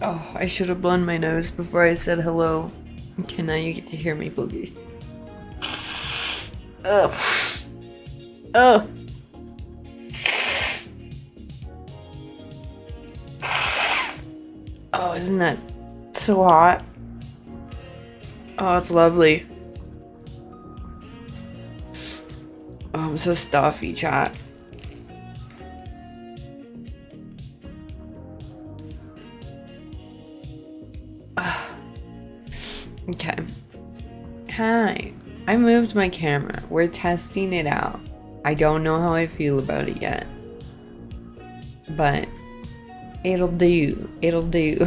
Oh, I should have blown my nose before I said hello. Okay, now you get to hear me, boogies. Oh. Oh. Oh, isn't that so hot? Oh, it's lovely. Oh, I'm so stuffy, chat. Okay. Hi. I moved my camera. We're testing it out. I don't know how I feel about it yet. But it'll do. It'll do.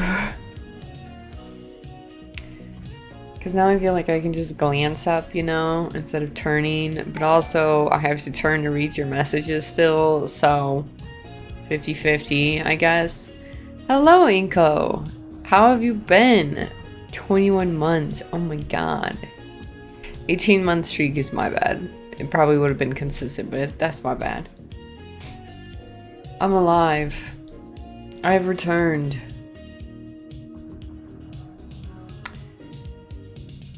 Because now I feel like I can just glance up, you know, instead of turning. But also, I have to turn to read your messages still. So, 50-50, I guess. Hello, Inko. How have you been? 21 months. Oh my god. 18-month streak is my bad. It probably would have been consistent, but that's my bad. I'm alive. I've returned.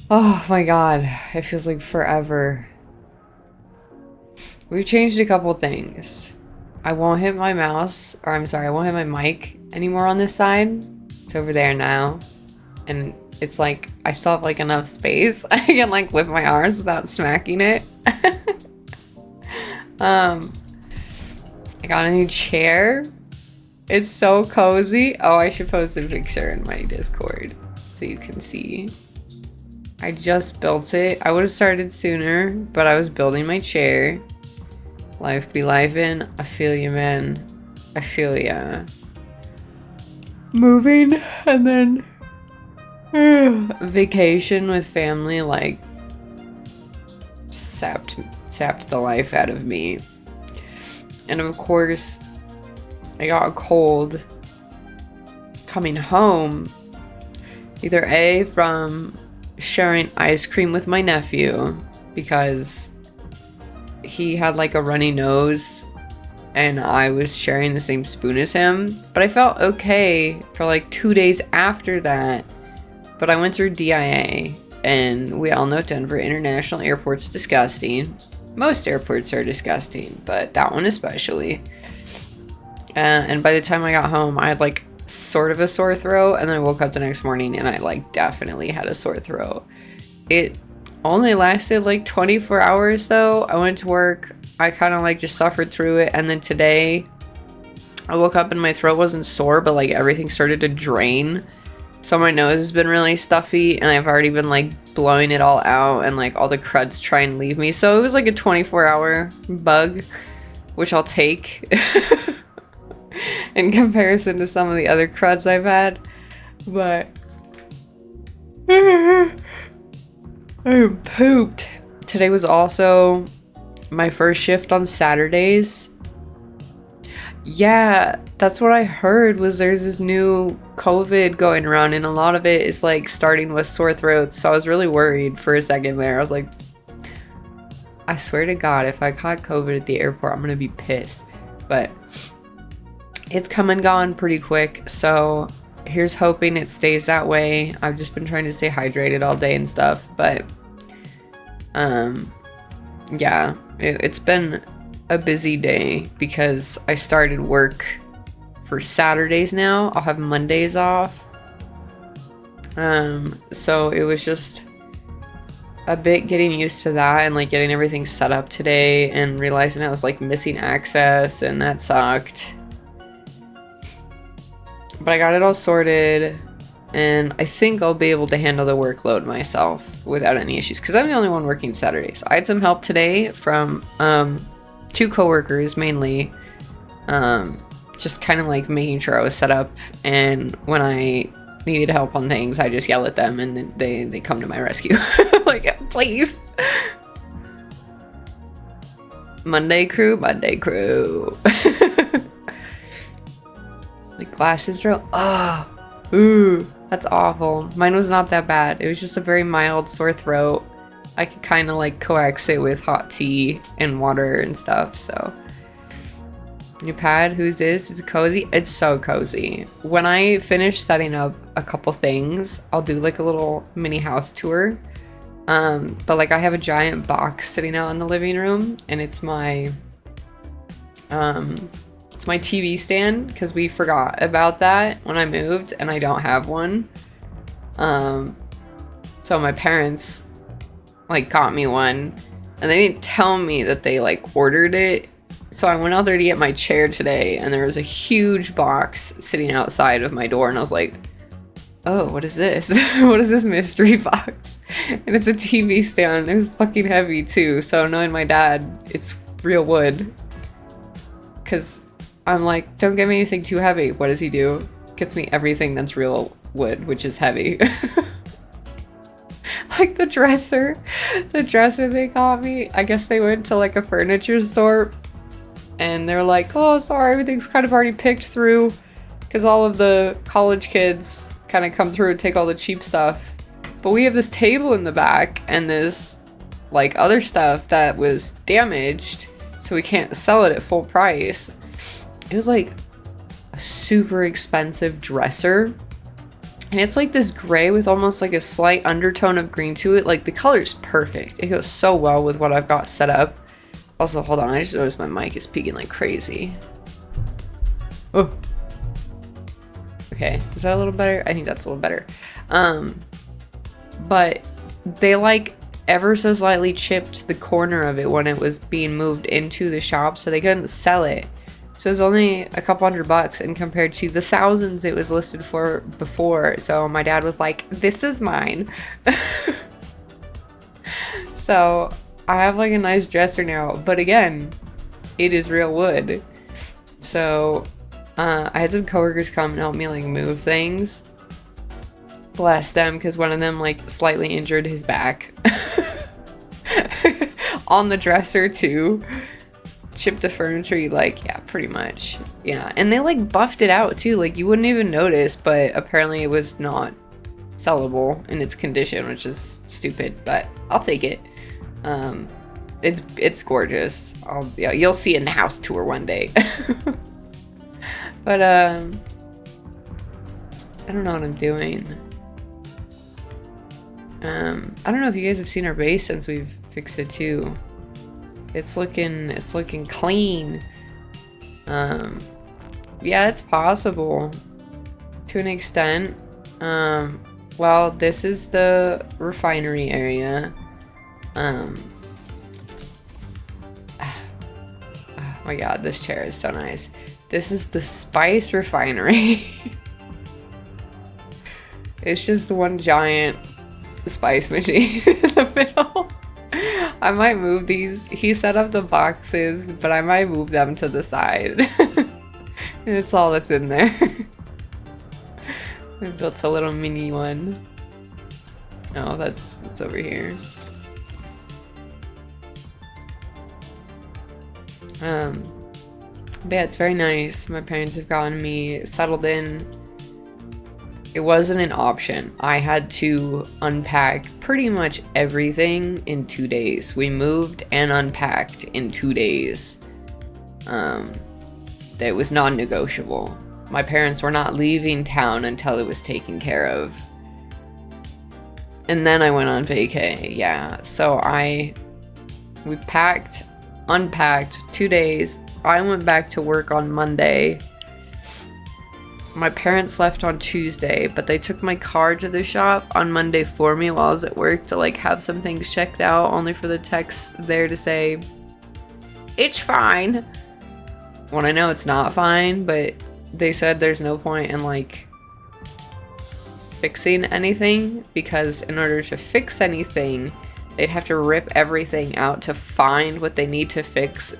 Oh my god. It feels like forever. We've changed a couple things. I won't hit my mouse, or I'm sorry, I won't hit my mic anymore on this side. It's over there now. And it's like, I still have like enough space. I can like lift my arms without smacking it. I got a new chair. It's so cozy. Oh, I should post a picture in my Discord so you can see. I just built it. I would have started sooner, but I was building my chair. Life be lifing. I feel you, man. I feel ya. Moving and then vacation with family like sapped the life out of me. And of course, I got a cold coming home. Either A, from sharing ice cream with my nephew because he had like a runny nose and I was sharing the same spoon as him. But I felt okay for like 2 days after that. But I went through DIA, and we all know Denver International Airport's disgusting. Most airports are disgusting, but that one especially. And by the time I got home, I had like sort of a sore throat, and then I woke up the next morning and I like definitely had a sore throat. It only lasted like 24 hours though. I went to work, I kind of like just suffered through it, and then today I woke up and my throat wasn't sore, but like everything started to drain. So my nose has been really stuffy, and I've already been like blowing it all out, and like all the crud's trying to leave me. So it was like a 24-hour bug, which I'll take in comparison to some of the other cruds I've had. But I'm pooped. Today was also my first shift on Saturdays. Yeah, that's what I heard, was there's this new COVID going around, and a lot of it is like starting with sore throats. So I was really worried for a second there. I was like, I swear to God, if I caught COVID at the airport, I'm gonna be pissed. But it's come and gone pretty quick, so here's hoping it stays that way. I've just been trying to stay hydrated all day and stuff, but yeah, it's been a busy day because I started work for Saturdays now. I'll have Mondays off. So it was just a bit getting used to that and like getting everything set up today and realizing I was like missing access, and that sucked. But I got it all sorted, and I think I'll be able to handle the workload myself without any issues because I'm the only one working Saturdays. I had some help today from 2 coworkers mainly, just kind of like making sure I was set up, and when I needed help on things, I just yell at them and then they come to my rescue. Like, please. Monday crew. Like glasses row. Oh, ooh, that's awful. Mine was not that bad. It was just a very mild sore throat. I could kind of like coax it with hot tea and water and stuff, so New pad, who's this? Is it cozy? It's so cozy. When I finish setting up a couple things, I'll do like a little mini house tour. But like I have a giant box sitting out in the living room, and it's my TV stand, because we forgot about that when I moved and I don't have one. So my parents like got me one, and they didn't tell me that they like ordered it. So I went out there to get my chair today, and there was a huge box sitting outside of my door, and I was like, oh, what is this? What is this mystery box? And it's a TV stand. It was fucking heavy too. So knowing my dad, it's real wood. Because I'm like, don't get me anything too heavy. What does he do? Gets me everything that's real wood, which is heavy. Like the dresser they got me. I guess they went to like a furniture store, and they're like, oh, sorry, everything's kind of already picked through, because all of the college kids kind of come through and take all the cheap stuff. But we have this table in the back and this like other stuff that was damaged, so we can't sell it at full price. It was like a super expensive dresser, and it's like this gray with almost like a slight undertone of green to it. Like the color's perfect. It goes so well with what I've got set up. Also, hold on, I just noticed my mic is peaking like crazy. Oh. Okay, is that a little better? I think that's a little better. But they like ever so slightly chipped the corner of it when it was being moved into the shop, so they couldn't sell it. So it was only a couple $100, and compared to the thousands it was listed for before. So my dad was like, this is mine. So I have like a nice dresser now, but again, it is real wood. So I had some coworkers come and help me like move things. Bless them, because one of them like slightly injured his back on the dresser too. Chipped the furniture, like, yeah, pretty much. Yeah, and they like buffed it out too, like you wouldn't even notice, but apparently it was not sellable in its condition, which is stupid, but I'll take it. It's gorgeous. Yeah, you'll see in the house tour one day. But I don't know what I'm doing. I don't know if you guys have seen our base since we've fixed it too. It's looking clean. Yeah, it's possible to an extent. Well, this is the refinery area. Oh my god, this chair is so nice. This is the spice refinery. It's just one giant spice machine in the middle. I might move these. He set up the boxes, but I might move them to the side. And it's all that's in there. We built a little mini one. Oh, it's over here. But yeah, it's very nice. My parents have gotten me settled in. It wasn't an option. I had to unpack pretty much everything in 2 days. We moved and unpacked in 2 days. It was non-negotiable. My parents were not leaving town until it was taken care of. And then I went on vacay, yeah. So we packed, unpacked, 2 days. I went back to work on Monday. My parents left on Tuesday, but they took my car to the shop on Monday for me while I was at work to like have some things checked out, only for the techs there to say, it's fine. When I know it's not fine, but they said there's no point in like fixing anything, because in order to fix anything, they'd have to rip everything out to find what they need to fix.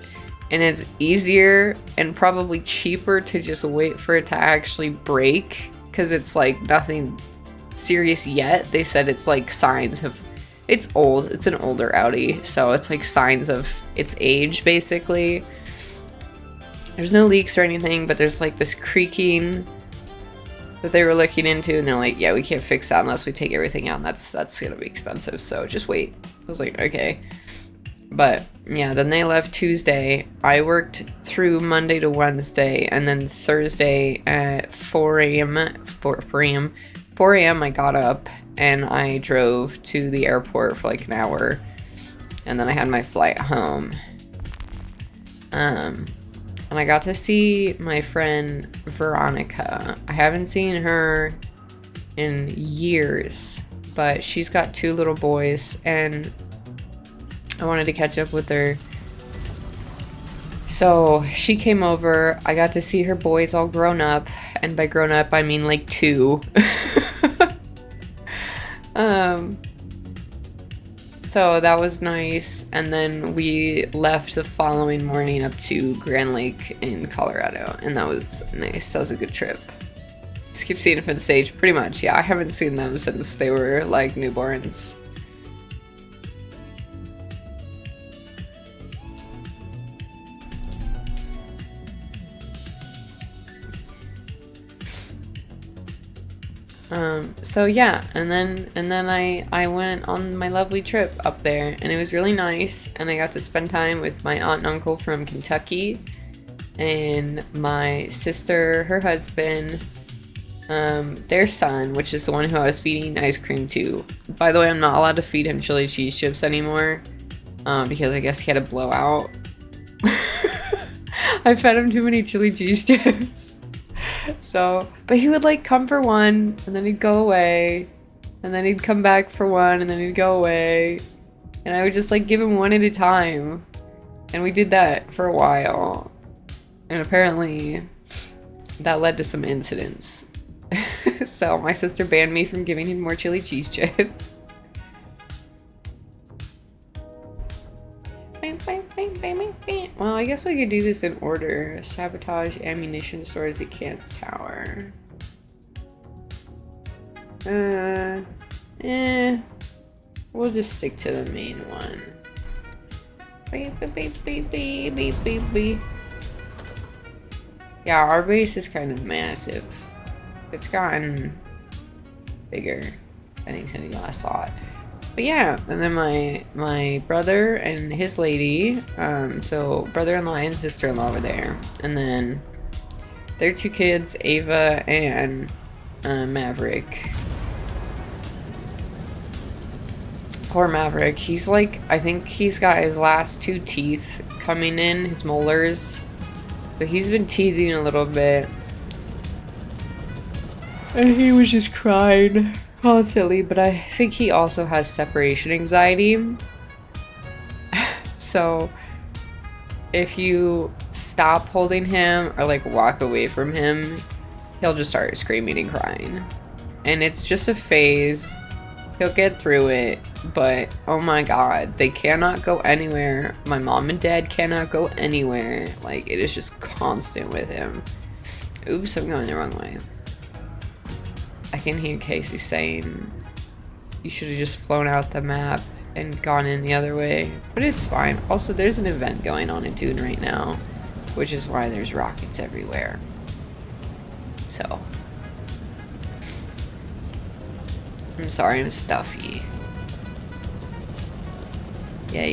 And it's easier and probably cheaper to just wait for it to actually break, because it's like nothing serious yet. They said it's like signs of, it's old, it's an older Audi, so it's like signs of its age basically. There's no leaks or anything, but there's like this creaking that they were looking into, and they're like, yeah, we can't fix that unless we take everything out, and that's gonna be expensive, so just wait. I was like, okay. But yeah, then they left Tuesday. I worked through Monday to Wednesday, and then Thursday at 4 a.m. 4 a.m. I got up and I drove to the airport for like an hour, and then I had my flight home. And I got to see my friend Veronica. I haven't seen her in years, but she's got 2 little boys, and I wanted to catch up with her. So she came over. I got to see her boys all grown up, and by grown up I mean like 2. So that was nice, and then we left the following morning up to Grand Lake in Colorado, and that was nice. That was a good trip. Skip seeing Infant Stage, pretty much. Yeah, I haven't seen them since they were like newborns. So yeah, and then I went on my lovely trip up there, and it was really nice, and I got to spend time with my aunt and uncle from Kentucky, and my sister, her husband, their son, which is the one who I was feeding ice cream to. By the way, I'm not allowed to feed him chili cheese chips anymore, because I guess he had a blowout. I fed him too many chili cheese chips. So, but he would like come for one, and then he'd go away, and then he'd come back for one, and then he'd go away, and I would just like give him one at a time, and we did that for a while, and apparently that led to some incidents. So my sister banned me from giving him more chili cheese chips. Well, I guess we could do this in order. Sabotage ammunition stores at Kant's Tower. We'll just stick to the main one. Yeah, our base is kind of massive. It's gotten bigger, I think, since we last saw it. But yeah, and then my brother and his lady, so brother-in-law and sister-in-law were there, and then their 2 kids, Ava and Maverick. Poor Maverick, he's like, I think he's got his last 2 teeth coming in, his molars, so he's been teething a little bit, and he was just crying constantly, but I think he also has separation anxiety. So if you stop holding him or like walk away from him, he'll just start screaming and crying. And it's just a phase. He'll get through it, but oh my god, they cannot go anywhere. My mom and dad cannot go anywhere. Like, it is just constant with him. Oops, I'm going the wrong way. I can hear Casey saying, you should have just flown out the map and gone in the other way. But it's fine. Also, there's an event going on in Dune right now, which is why there's rockets everywhere. So. I'm sorry, I'm stuffy. Yeah.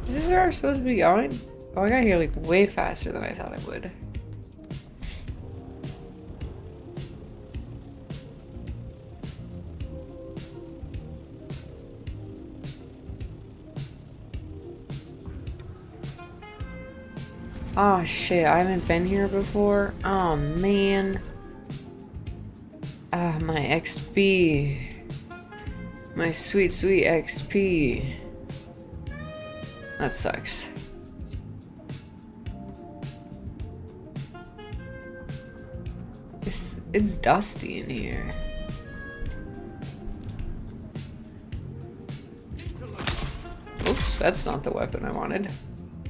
Is this where I'm supposed to be going? Oh, I got here like way faster than I thought I would. Oh shit, I haven't been here before. Oh man. Ah, my XP. My sweet, sweet XP. That sucks. It's dusty in here. Oops, that's not the weapon I wanted.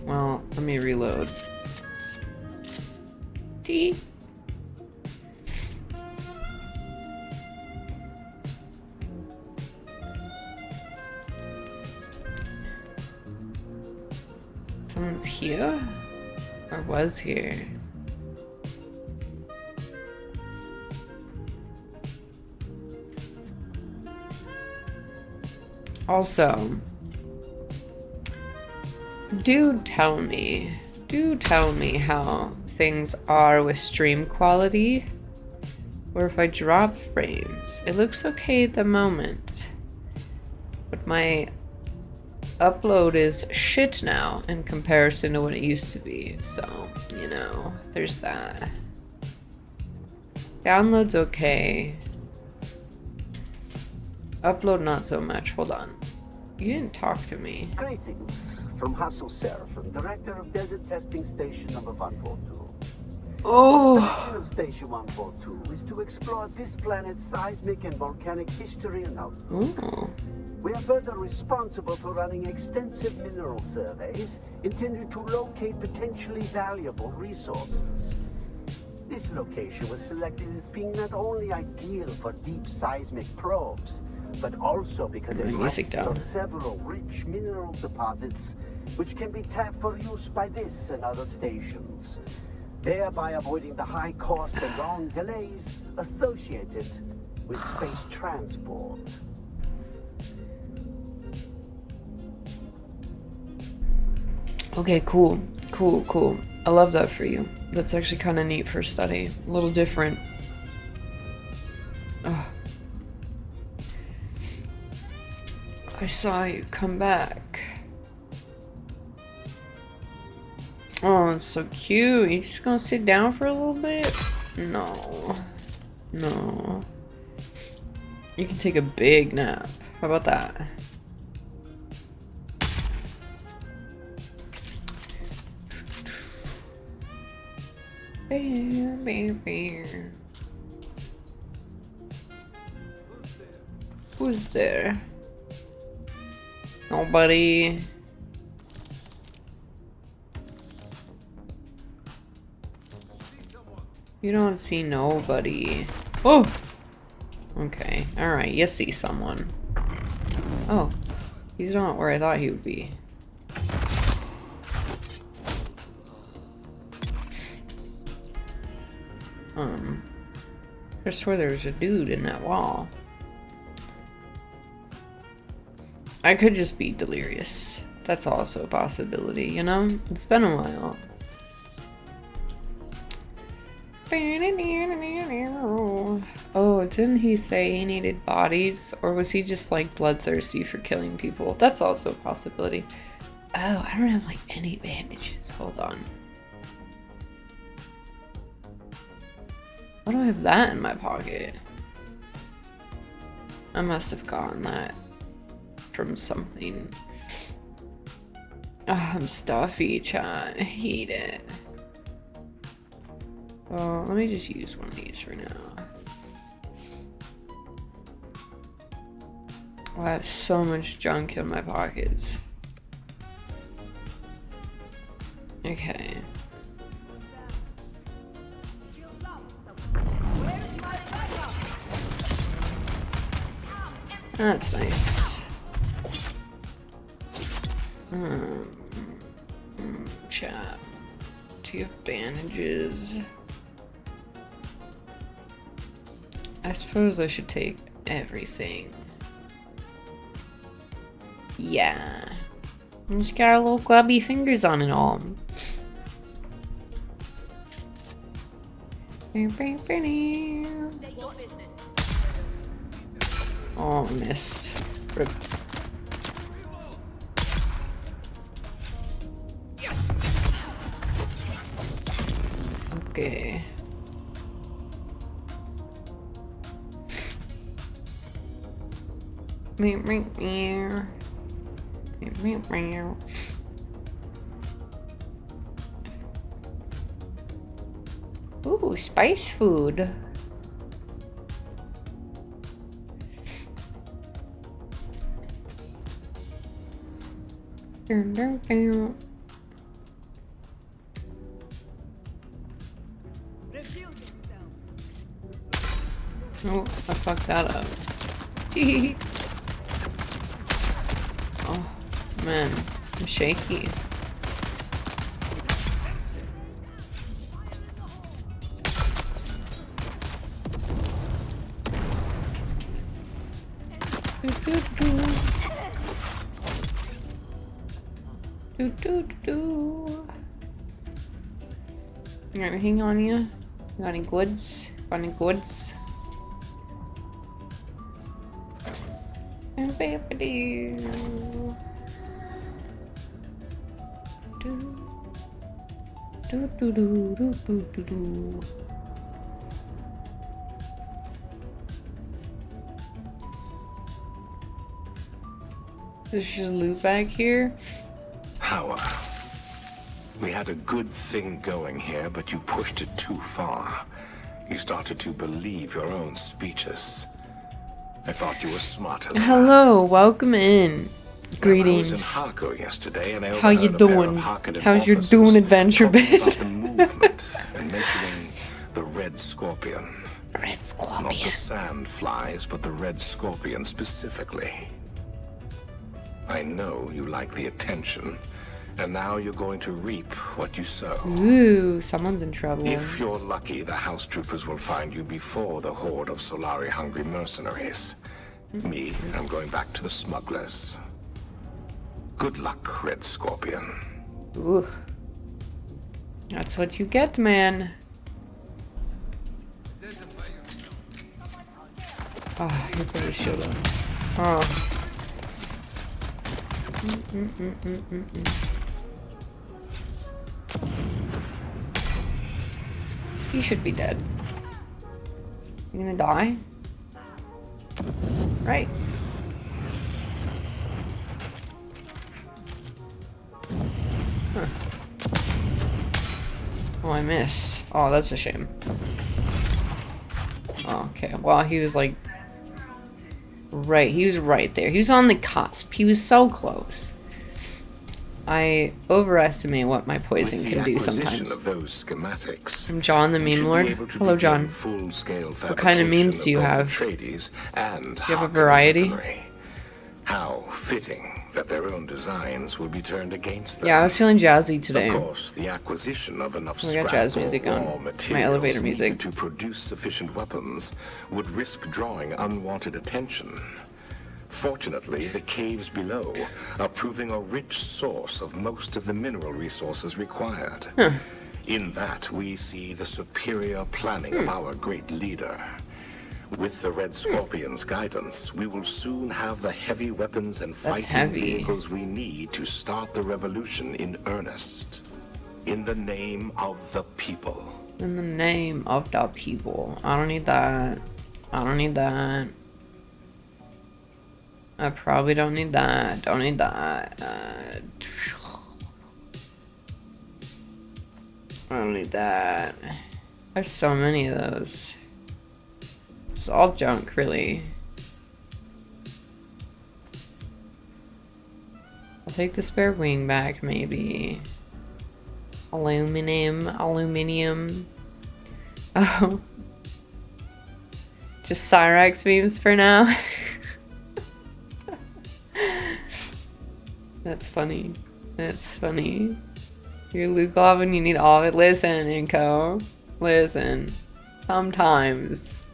Well, let me reload. T. Someone's here? Or was here. Also, do tell me how things are with stream quality, or if I drop frames. It looks okay at the moment, but my upload is shit now in comparison to what it used to be, so, you know, there's that. Download's okay. Upload not so much. Hold on. You didn't talk to me. Greetings from Hassel Seraphim, Director of Desert Testing Station number 142. Oh! The mission of Station 142 is to explore this planet's seismic and volcanic history and outlook. Ooh. We are further responsible for running extensive mineral surveys intended to locate potentially valuable resources. This location was selected as being not only ideal for deep seismic probes, but also because it rests on several rich mineral deposits which can be tapped for use by this and other stations, thereby avoiding the high cost and long delays associated with space transport. Okay, cool. Cool. I love that for you. That's actually kind of neat for study. A little different. Oh. I saw you come back. Oh, it's so cute. You just gonna sit down for a little bit? No. You can take a big nap. How about that? Bear. Who's there? Nobody. You don't see nobody. Oh! Okay, alright, you see someone. Oh, he's not where I thought he would be. I swear there was a dude in that wall. I could just be delirious. That's also a possibility, you know? It's been a while. Oh, didn't he say he needed bodies? Or was he just like bloodthirsty for killing people? That's also a possibility. Oh, I don't have like any bandages. Hold on. Why do I have that in my pocket? I must have gotten that from something. Oh, I'm stuffy, chat. I hate it. Oh, let me just use one of these for now. Oh, I have so much junk in my pockets. Okay. That's nice. Chat. Do you have bandages? I suppose I should take everything. Yeah. You just got our little grubby fingers on it all. Oh, missed. Rip. Okay. Ooh, spice food. Oh, I fucked that up. Oh, man. I'm shaky. Do, do, do, do. You got anything on you? You got any goods? Got any goods? And baby do. Do do do do do do do. There's just loot back here. Power. We had a good thing going here, but you pushed it too far. You started to believe your own speeches. I thought you were smarter than Hello, welcome in. that. Greetings. I was in Harco yesterday, and I How you overheard a pair of doing? Harkonnen How's your officers Dune adventure talking been? about the movement and mentioning the Red Scorpion. Red Not the Scorpion. sand flies, but the Red Scorpion specifically. I know you like the attention, and now you're going to reap what you sow. Ooh, someone's in trouble. If you're lucky, the house troopers will find you before the horde of Solari-hungry mercenaries. Me, I'm going back to the smugglers. Good luck, Red Scorpion. Ooh. That's what you get, man. Oh, you really should have. Oh. You should be dead. You gonna die? Right. Huh. Oh, I missed. Oh, that's a shame. Oh, okay. Well, he was like... Right, he was right there. He was on the cusp. He was so close. I overestimate what my poison With can the do acquisition sometimes. Of those schematics, I'm John the you Meme should be Lord. able to Hello, begin John. full-scale What kind of memes do you have? Atreides and Do you have a Harkonnen variety? weaponry. How fitting that their own designs will be turned against them. Yeah, I was feeling jazzy today. Of course, the acquisition of enough We got scrap jazz or music on. raw My materials elevator needed music. to produce sufficient weapons would risk drawing unwanted attention. Fortunately, the caves below are proving a rich source of most of the mineral resources required. In that, we see the superior planning of our great leader. With the Red Scorpion's guidance, we will soon have the heavy weapons and That's fighting heavy. vehicles we need to start the revolution in earnest. In the name of the people. In the name of the people. I don't need that. I don't need that. I probably don't need that. Don't need that. I don't need that. There's so many of those. It's all junk, really. I'll take the spare wing back, maybe. Aluminium. Oh. Just Cyrax memes for now. That's funny. That's funny. You're Luke Lovin, you need all of it. Listen, Inko. Listen. Sometimes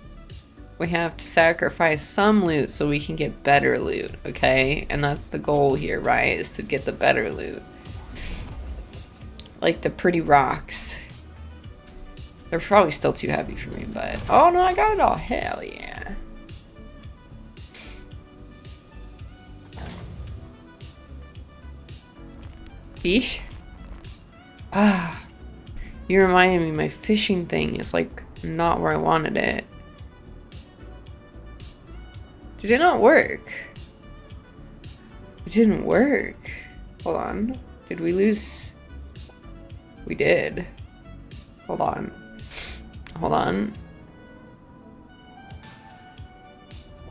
we have to sacrifice some loot so we can get better loot, okay? And that's the goal here, right? Is to get the better loot. Like the pretty rocks. They're probably still too heavy for me, but... Oh no, I got it all. Hell yeah. Fish? Ah. You reminded me my fishing thing is like not where I wanted it. Did it not work? It didn't work. Hold on. Did we lose? We did. Hold on. Hold on.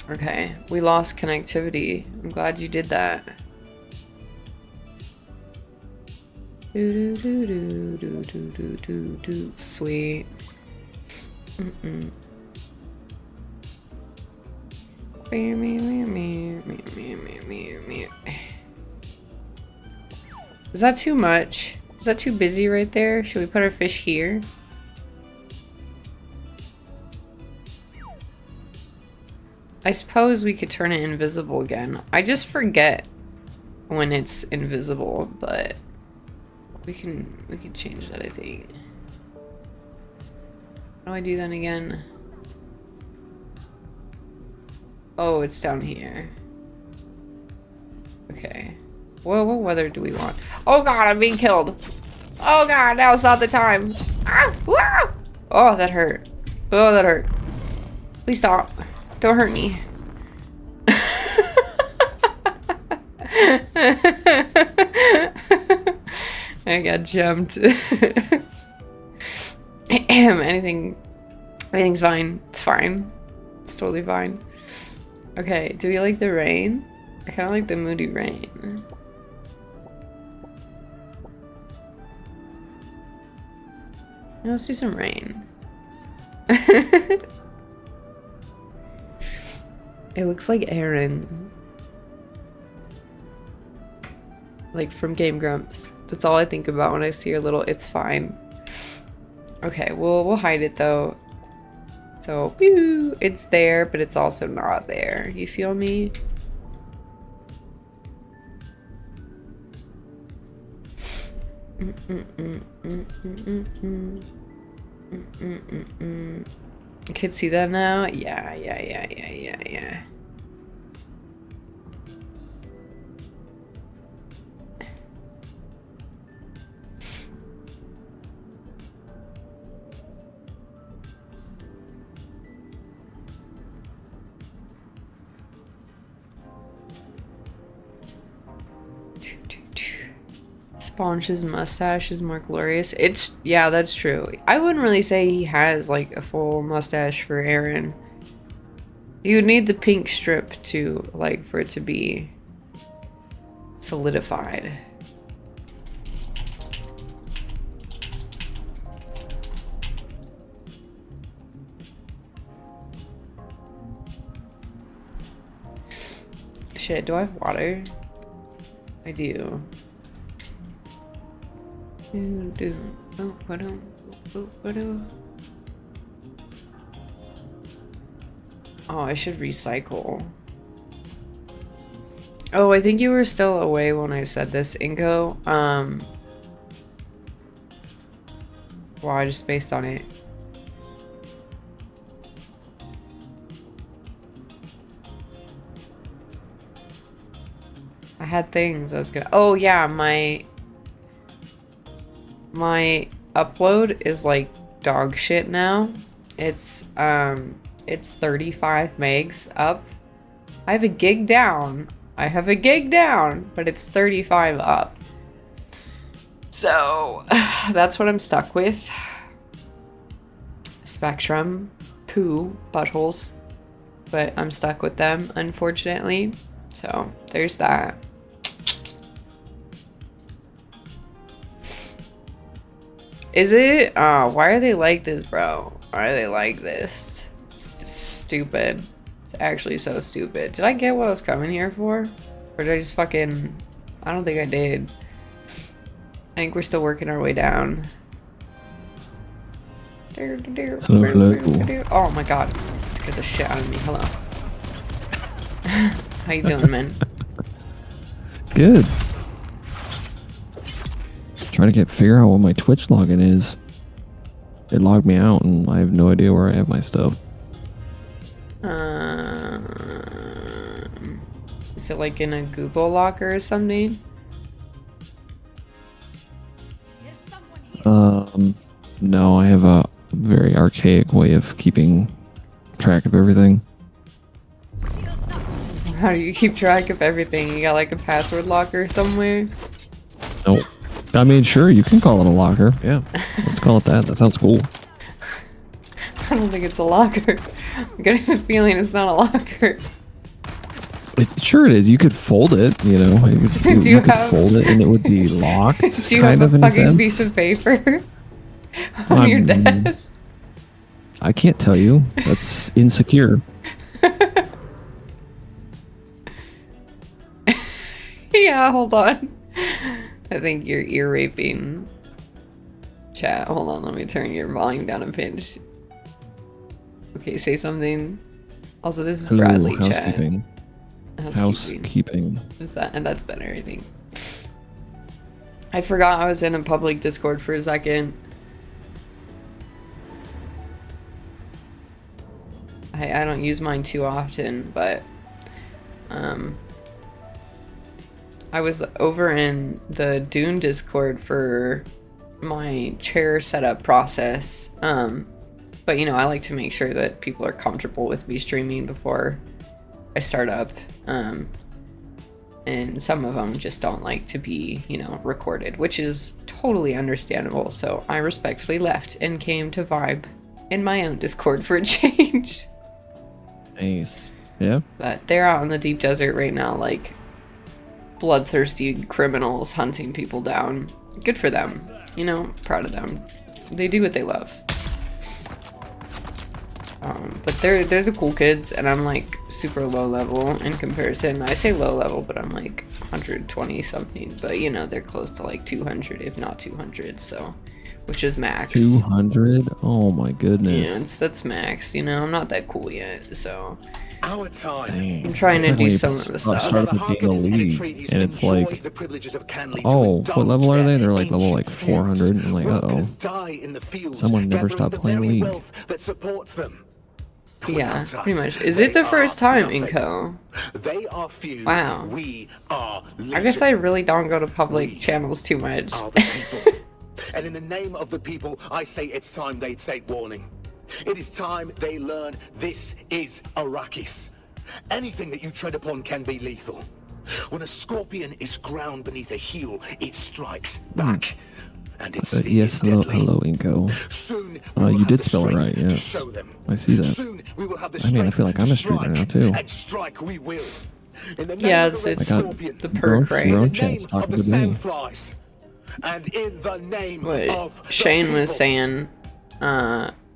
Okay, we lost connectivity. I'm glad you did that. Do do do do do do do do. Sweet. Is that too much? Is that too busy right there? Should we put our fish here? I I suppose we could turn it invisible again. I just forget when it's invisible, but we can change that, I think. How do I do that again? Oh, it's down here. Okay. Well, what weather do we want? Oh god, I'm being killed. Oh god, now's not the time. Ah! Ah! Oh, that hurt. Oh, that hurt. Please stop. Don't hurt me. I got jumped. Anything's fine. It's fine. It's totally fine. Okay, do we like the rain? I kind of like the moody rain. Let's do some rain. It looks like Aaron. Like from Game Grumps. That's all I think about when I see her little "it's fine." Okay, we'll hide it though. So, pew, it's there, but it's also not there. You feel me? You can see that now? Yeah. Sponge's mustache is more glorious. Yeah, that's true. I wouldn't really say he has like a full mustache for Aaron. You would need the pink strip to like for it to be solidified. Shit, do I have water? I do. Oh, I should recycle. Oh, I think you were still away when I said this, Inko. Wow, I just spaced on it. I had things I was gonna. Oh yeah, my upload is like dog shit now. It's 35 megs up. I have a gig down, but it's 35 up. So that's what I'm stuck with. Spectrum, poo, buttholes, but I'm stuck with them, unfortunately. So there's that. Is it? Why are they like this, bro? Why are they like this? It's just stupid. It's actually so stupid. Did I get what I was coming here for? Or did I just fucking... I don't think I did. I think we're still working our way down. Oh my god. Get the shit out of me. Hello. How you doing, man? Good. Trying to figure out what my Twitch login is. It logged me out and I have no idea where I have my stuff. Is it like in a Google locker or something? No, I have a very archaic way of keeping track of everything. How do you keep track of everything? You got like a password locker somewhere? Nope. I mean, sure, you can call it a locker. Yeah, let's call it that. That sounds cool. I don't think it's a locker. I'm getting the feeling it's not a locker. Sure it is. You could fold it, you know. You could fold it and it would be locked. Do you have a fucking piece of paper on your desk? I can't tell you. That's insecure. Yeah, hold on. I think you're ear raping. Chat, hold on, let me turn your volume down a pinch. Okay, say something. Also, this is Hello, Bradley chat. housekeeping. Housekeeping. Is that, and that's better, I think. I forgot I was in a public Discord for a second. I don't use mine too often, but I was over in the Dune Discord for my chair setup process. But you know, I like to make sure that people are comfortable with me streaming before I start up. And some of them just don't like to be, you know, recorded, which is totally understandable. So I respectfully left and came to vibe in my own Discord for a change. Nice. Yeah. But they're out in the deep desert right now, like bloodthirsty criminals hunting people down. Good for them. You know, proud of them. They do what they love. But they're the cool kids, and I'm like super low level in comparison. I say low level, but I'm like 120 something. But you know, they're close to like 200, if not 200. So, which is max. 200? Oh my goodness. Yeah, that's max. You know, I'm not that cool yet, so. Our time. Dang. I'm trying to That's do like some when of you the start stuff. up with being a league, and it's like, oh, what level are they? They're like level like 400, and I'm like, uh-oh. Someone never stopped playing League. Yeah, pretty much. Is it the first time, Inco? They are few. Wow. We are I guess I really don't go to public channels too much. are the people. And in the name of the people, I say it's time they take warning. It is time they learn this is Arrakis. Anything that you tread upon can be lethal. When a scorpion is ground beneath a heel, it strikes back. And it's Yes, hello, Inko. Soon You did spell it right, yes. I see that. Soon we will have the I mean, I feel like I'm a strength streamer to now, too. strike, and strike we will. In the name Yeah, of the it's Red I got Scorpion, the your own, perk, right? your own in the chance name talking of to the me. Sandflies, and in the name What of the Shane was people. saying,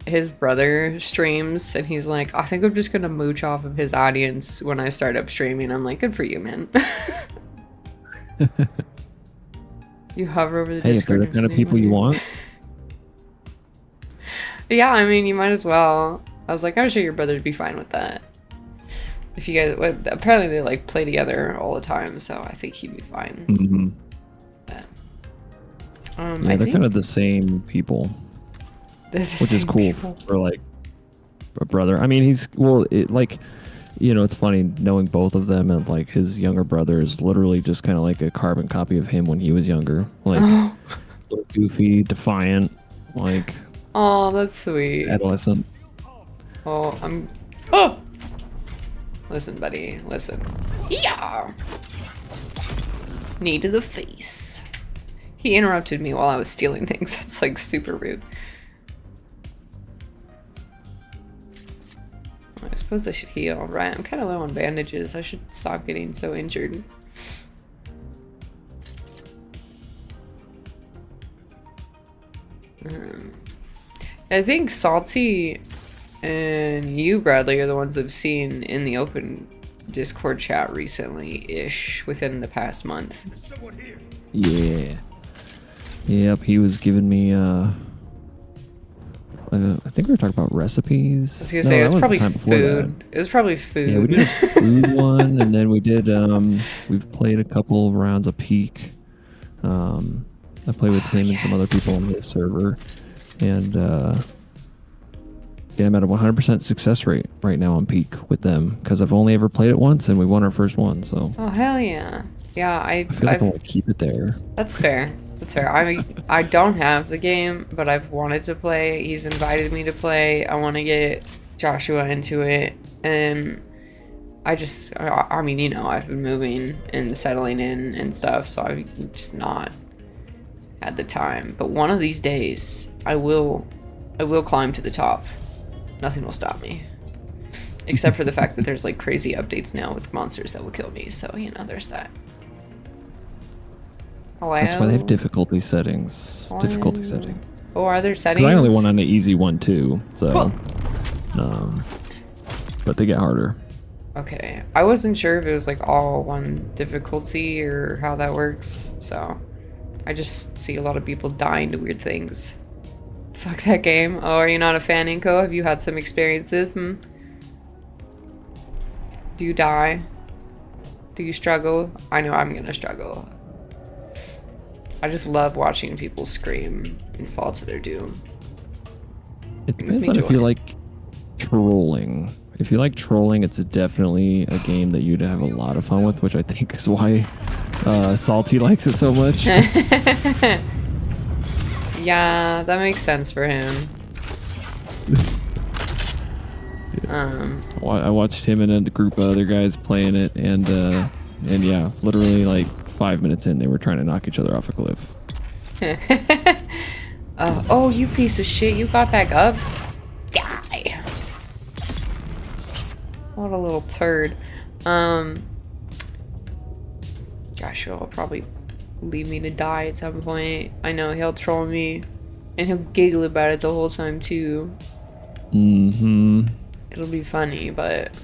his brother streams, and he's like, I think I'm just gonna mooch off of his audience when I start up streaming. I'm like, good for you, man. You hover over the Hey, if Discord. they're the kind of people you want, Yeah, I mean, you might as well. I was like, I'm sure your brother would be fine with that. If you guys, well, apparently they like play together all the time, so I think he'd be fine. mm-hmm. But, Yeah, I they're think kind of the same people, they're the which is same cool people. for like a brother. I mean, he's well, it like, you know, it's funny knowing both of them, and like his younger brother is literally just kind of like a carbon copy of him when he was younger, like Oh. little goofy, defiant, like Oh, that's sweet. adolescent. Oh, Oh! Listen, buddy. Listen. Yeah! Knee to the face. He interrupted me while I was stealing things. That's like super rude. I suppose I should heal, right? I'm kind of low on bandages. I should stop getting so injured. I think Salty and you, Bradley, are the ones I've seen in the open Discord chat recently-ish, within the past month. Yeah. Yep, he was giving me I think we were talking about recipes. I was gonna say, it was that probably the time before food. that. It was probably food. Yeah, we did a food one, and then we did we've played a couple rounds of Peak. I played with him and some other people on his server, and yeah, I'm at a 100% success rate right now on Peak with them because I've only ever played it once, and we won our first one. So Oh, hell yeah. Yeah, I feel like I want to keep it there. That's fair. That's fair. I don't have the game, but I've wanted to play. He's invited me to play. I want to get Joshua into it, and I mean, you know, I've been moving and settling in and stuff, so I've just not had the time. But one of these days, I will climb to the top. Nothing will stop me. Except for the fact that there's like crazy updates now with monsters that will kill me, so you know, there's that. Hello? That's why they have difficulty settings. Difficulty setting. Oh, are there 'Cause settings? I only went on the easy one too, so. Cool. But they get harder. Okay, I wasn't sure if it was like all one difficulty or how that works, so I just see a lot of people dying to weird things. Fuck that game. Oh, are you not a fan, Inko? Have you had some experiences? Do you die? Do you struggle? I know I'm gonna struggle. I just love watching people scream and fall to their doom. It Brings depends me on if you joy. like trolling. If you like trolling, it's definitely a game that you'd have a lot of fun with, which I think is why Salty likes it so much. Yeah, that makes sense for him. I watched him and a group of other guys playing it, and yeah, literally like 5 minutes in, they were trying to knock each other off a cliff. Oh, you piece of shit! You got back up. Die. What a little turd. Joshua will probably leave me to die at some point. I know he'll troll me, and he'll giggle about it the whole time too. Mm-hmm. It'll be funny, but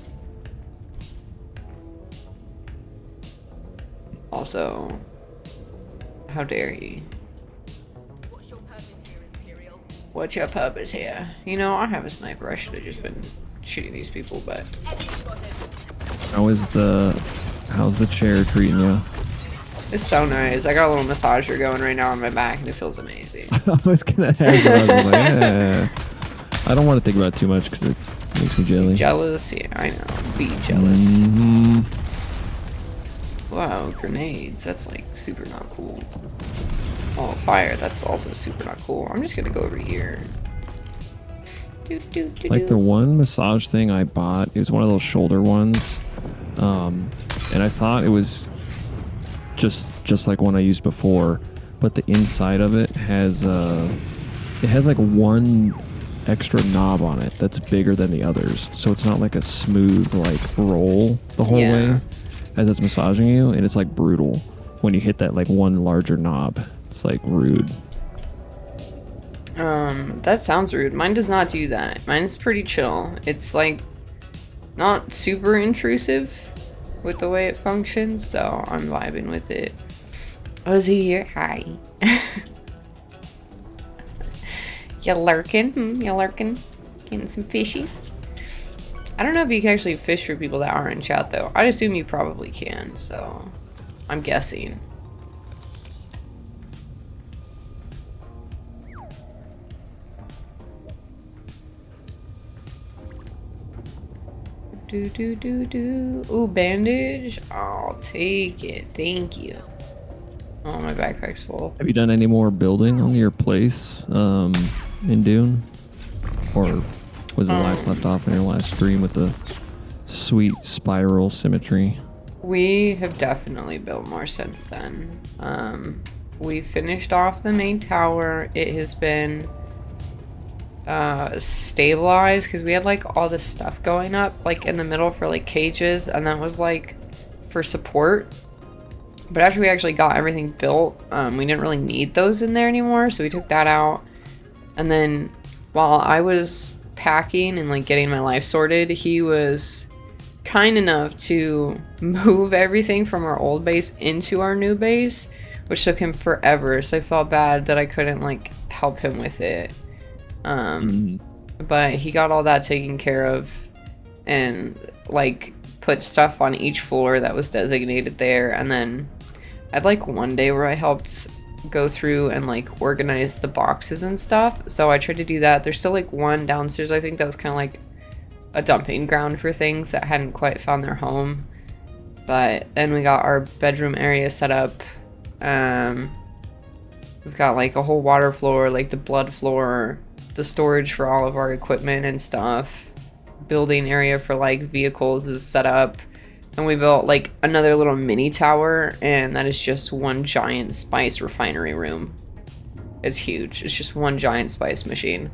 also, how dare he? What's your purpose here? You know, I have a sniper. I should have just been shooting these people, but How's the chair treating you? it's so nice. I got a little massager going right now on my back, and it feels amazing. I was gonna ask, but I was like, I don't want to think about it too much because it makes me jelly. Jealous? Yeah, I know. Be jealous. Mm-hmm. Wow, grenades. That's like super not cool. Oh, fire. That's also super not cool. I'm just gonna go over here. Like the one massage thing I bought, it was one of those shoulder ones, and I thought it was just like one I used before, but the inside of it has like one extra knob on it that's bigger than the others, so it's not like a smooth like roll the whole way as it's massaging you, and it's like brutal when you hit that like one larger knob. It's like rude. That sounds rude. Mine does not do that. Mine's pretty chill. It's like not super intrusive with the way it functions, so I'm vibing with it. Oh, is he here? Hi. You lurking? You lurking? Getting some fishies? I don't know if you can actually fish for people that aren't in chat, though. I'd assume you probably can, so I'm guessing. Ooh, bandage. I'll take it. Thank you. Oh, my backpack's full. Have you done any more building on your place in Dune? Or was it last left off in your last stream with the sweet spiral symmetry? We have definitely built more since then. We finished off the main tower. It has been stabilized because we had like all this stuff going up like in the middle for like cages, and that was like for support. But after we actually got everything built, we didn't really need those in there anymore, so we took that out. And then while I was packing and like getting my life sorted, he was kind enough to move everything from our old base into our new base, which took him forever, so I felt bad that I couldn't like help him with it. But he got all that taken care of and like put stuff on each floor that was designated there. And then I had like one day where I helped go through and like organize the boxes and stuff, so I tried to do that. There's still like one downstairs, I think, that was kind of like a dumping ground for things that hadn't quite found their home. But then we got our bedroom area set up. We've got like a whole water floor, like the blood floor, the storage for all of our equipment and stuff. Building area for like vehicles is set up. And we built like another little mini tower, and that is just one giant spice refinery room. It's huge. It's just one giant spice machine.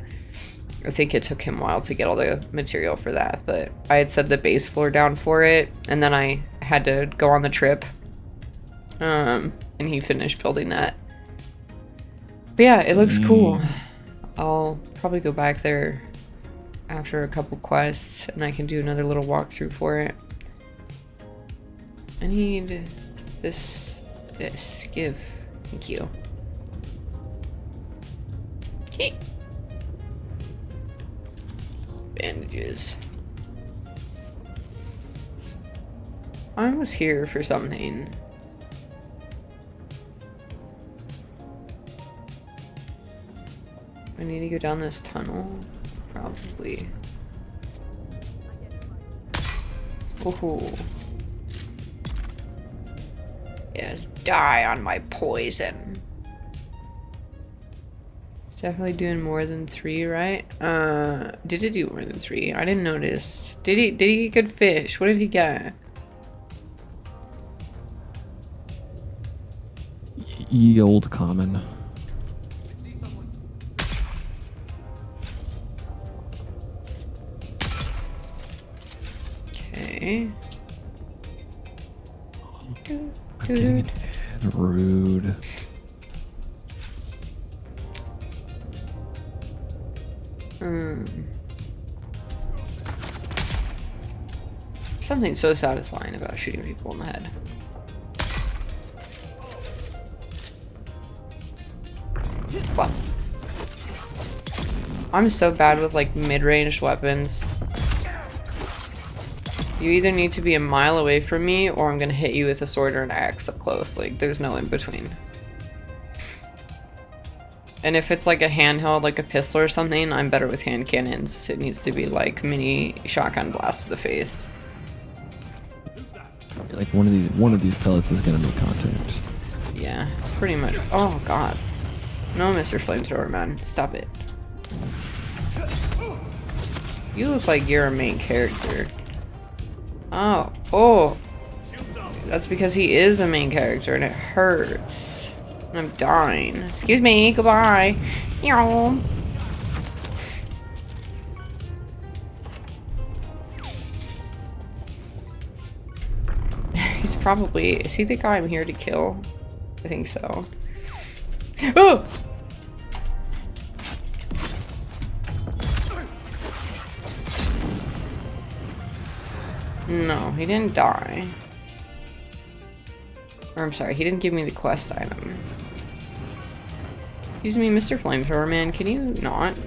I think it took him a while to get all the material for that, but I had set the base floor down for it, and then I had to go on the trip. And he finished building that. But yeah, it looks cool. I'll probably go back there after a couple quests, and I can do another little walkthrough for it. I need this. Give. Thank you. Okay. Bandages. I was here for something. I need to go down this tunnel? Probably. Ooh. Yes, die on my poison. It's definitely doing more than 3, right? Did it do more than 3? I didn't notice. Did he get good fish? What did he get? Ye old common. Okay. I'm getting an ad. Rude. Something so satisfying about shooting people in the head. Wow. I'm so bad with like mid-range weapons. You either need to be a mile away from me or I'm gonna hit you with a sword or an axe up close. Like there's no in between. And if it's like a handheld, like a pistol or something, I'm better with hand cannons. It needs to be like mini shotgun blast to the face. Like one of these pellets is gonna make contact. Yeah, pretty much. Oh god. No, Mr. Flamethrower Man. Stop it. You look like you're a main character. Oh. Oh. That's because he is a main character and it hurts. I'm dying. Excuse me. Goodbye. Meow. He's probably... Is he the guy I'm here to kill? I think so. Oh! No, he didn't die. Or I'm sorry, he didn't give me the quest item. Excuse me, Mr. Flamethrower Man, can you not?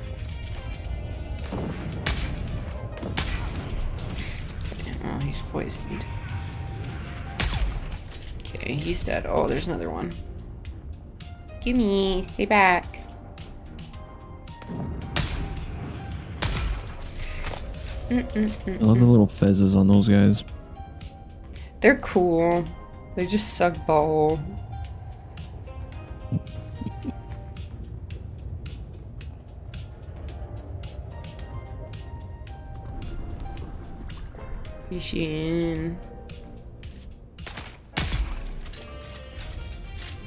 Oh, he's poisoned. Okay, he's dead. Oh, there's another one. Gimme, stay back. I love the little fezzes on those guys. They're cool. They just suck butthole. Fishing.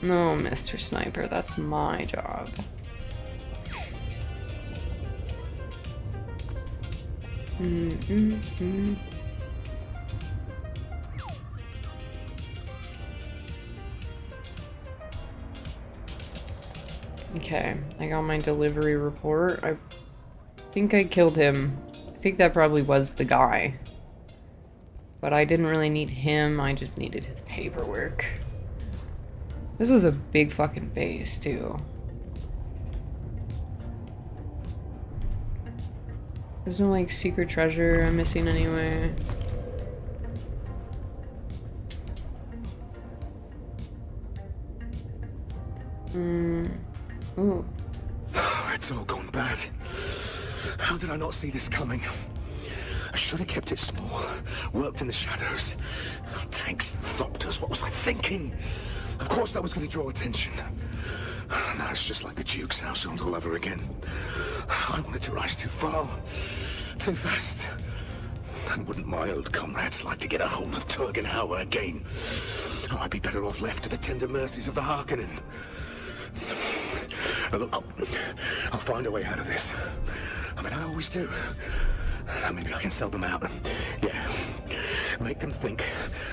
No, Mr. Sniper, that's my job. Okay, I got my delivery report. I think I killed him. I think that probably was the guy. But I didn't really need him, I just needed his paperwork. This was a big fucking base, too. There's no, like, secret treasure I'm missing anywhere. Ooh. It's all gone bad. How did I not see this coming? I should have kept it small. Worked in the shadows. Tanks, doctors, what was I thinking? Of course that was going to draw attention. Now it's just like the Duke's household all over again. I wanted to rise too far. Too fast. And wouldn't my old comrades like to get a hold of Turgenhauer again? Oh, I'd be better off left to the tender mercies of the Harkonnen. Look, I'll find a way out of this. I mean, I always do. Maybe I can sell them out. Yeah. Make them think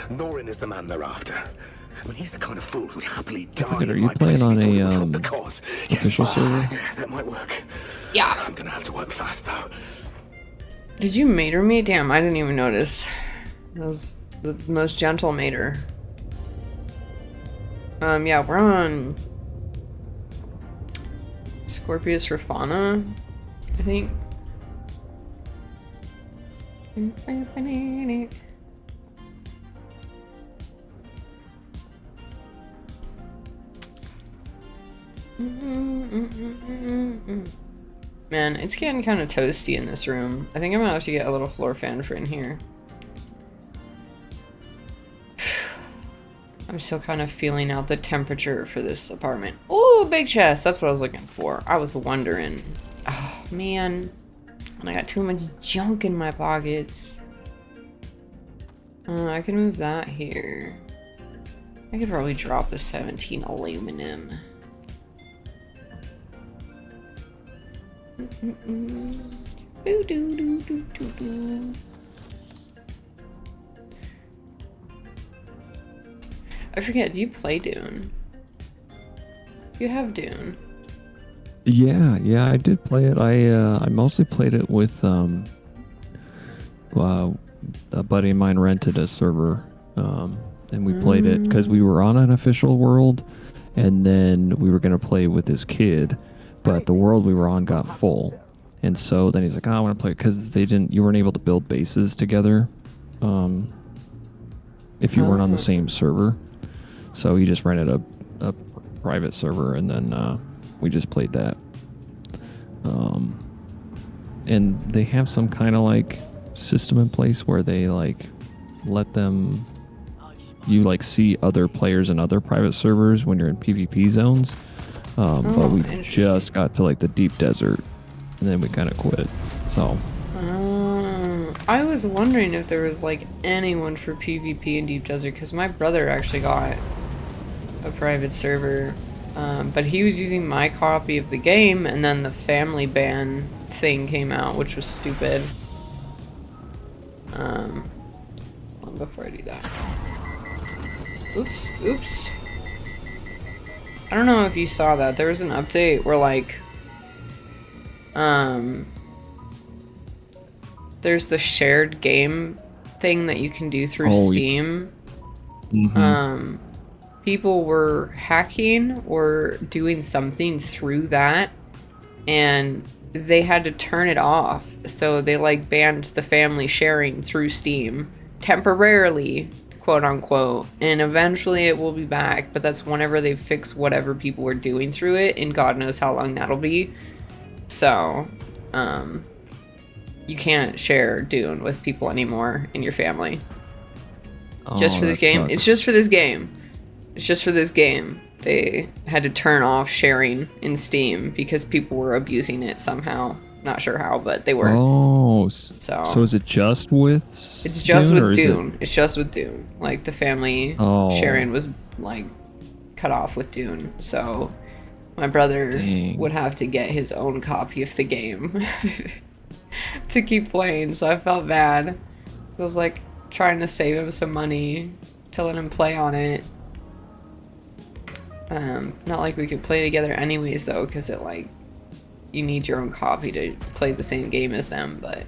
Norin is the man they're after. I mean, he's the kind of fool who'd happily die. Are you playing on a official server? Yeah, that might work. Yeah. I'm gonna have to work fast though. Did you mater me? Damn, I didn't even notice. That was the most gentle mater. Yeah, we're on Scorpius Rafana, I think. Man, it's getting kind of toasty in this room. I think I'm gonna have to get a little floor fan for in here. I'm still kind of feeling out the temperature for this apartment. Oh, big chest. That's what I was looking for. I was wondering. Oh, man. And I got too much junk in my pockets. I can move that here. I could probably drop the 17 aluminum. Boo doo doo doo doo doo. I forget, do you play Dune? You have Dune. Yeah, I did play it. I mostly played it with a buddy of mine rented a server, and we played it because we were on an official world, and then we were gonna play with his kid, but the world we were on got full, and so then he's like, "Oh, I want to play," because you weren't able to build bases together, if you weren't on the same server. So he just rented a private server, and then we just played that. And they have some kind of like system in place where they like let you like see other players in other private servers when you're in PvP zones. But we just got to like the deep desert, and then we kind of quit. So. I was wondering if there was like anyone for PvP in Deep Desert, because my brother actually got a private server, but he was using my copy of the game, and then the family ban thing came out, which was stupid. Hold on, before I do that. Oops. I don't know if you saw that. There was an update where like, there's the shared game thing that you can do through Steam. Mm-hmm. People were hacking or doing something through that, and they had to turn it off. So they like banned the family sharing through Steam temporarily, quote unquote, and eventually it will be back, but that's whenever they fix whatever people were doing through it, and God knows how long that'll be. So, you can't share Dune with people anymore in your family. Just for this game. Sucks. It's just for this game. It's just for this game. They had to turn off sharing in Steam because people were abusing it somehow. Not sure how, but they were. Oh, so is it just with? It's just with Dune. It's just with Dune. Like the family sharing was like cut off with Dune. So my brother would have to get his own copy of the game to keep playing. So I felt bad. I was like trying to save him some money to let him play on it. Not like we could play together anyways though, because it like you need your own copy to play the same game as them, but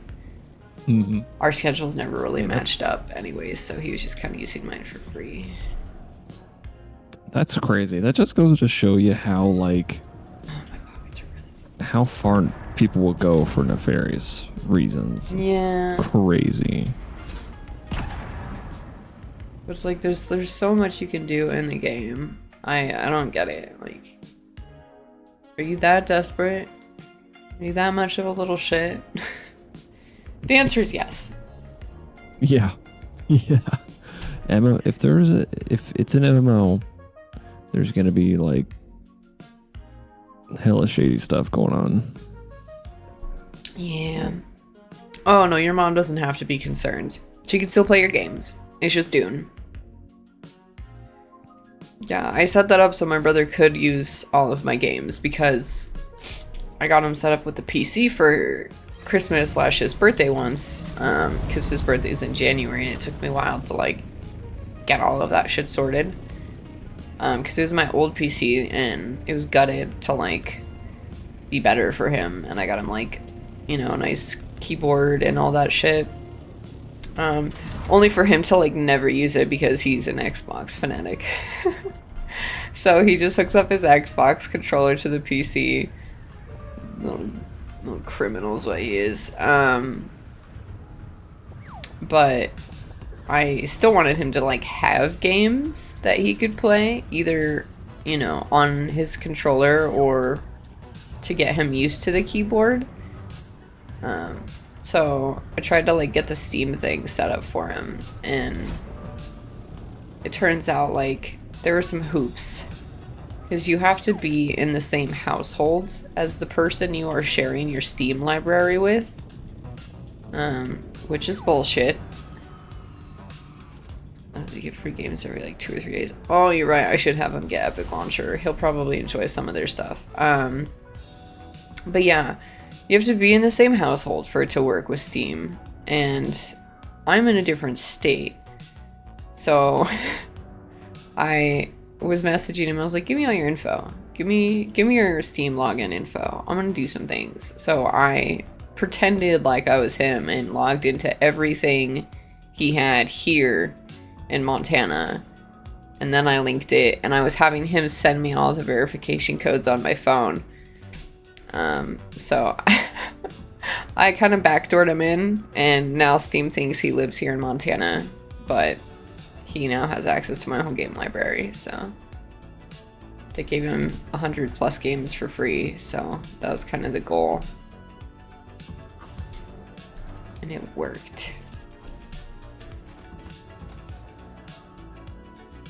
our schedules never really matched up anyways, so he was just kind of using mine for free. That's crazy. That just goes to show you how like how far people will go for nefarious reasons. It's crazy. It's like there's so much you can do in the game. I don't get it. Like, are you that desperate? Are you that much of a little shit? The answer is yes. Yeah. Emma, if it's an MMO, there's gonna be like hella shady stuff going on. Yeah. Oh no, your mom doesn't have to be concerned. She can still play your games. It's just Dune. Yeah, I set that up so my brother could use all of my games because I got him set up with the PC for Christmas / his birthday once, because his birthday is in January and it took me a while to like get all of that shit sorted, because it was my old PC and it was gutted to like be better for him, and I got him like, you know, a nice keyboard and all that shit, only for him to like never use it because he's an Xbox fanatic. So he just hooks up his Xbox controller to the PC. Little criminal is what he is. But I still wanted him to like have games that he could play either you know, on his controller or to get him used to the keyboard. So I tried to like get the Steam thing set up for him, and it turns out like there were some hoops, because you have to be in the same household as the person you are sharing your Steam library with, which is bullshit. They get free games every like 2 or 3 days. Oh, you're right. I should have him get Epic Launcher. He'll probably enjoy some of their stuff. But yeah, you have to be in the same household for it to work with Steam, and I'm in a different state. So I was messaging him. I was like, "Give me all your info. Give me your Steam login info. I'm gonna do some things." So I pretended like I was him and logged into everything he had here in Montana, and then I linked it, and I was having him send me all the verification codes on my phone. So I kind of backdoored him in, and now Steam thinks he lives here in Montana, but he now has access to my whole game library. So they gave him 100+ games for free, so that was kind of the goal, and it worked.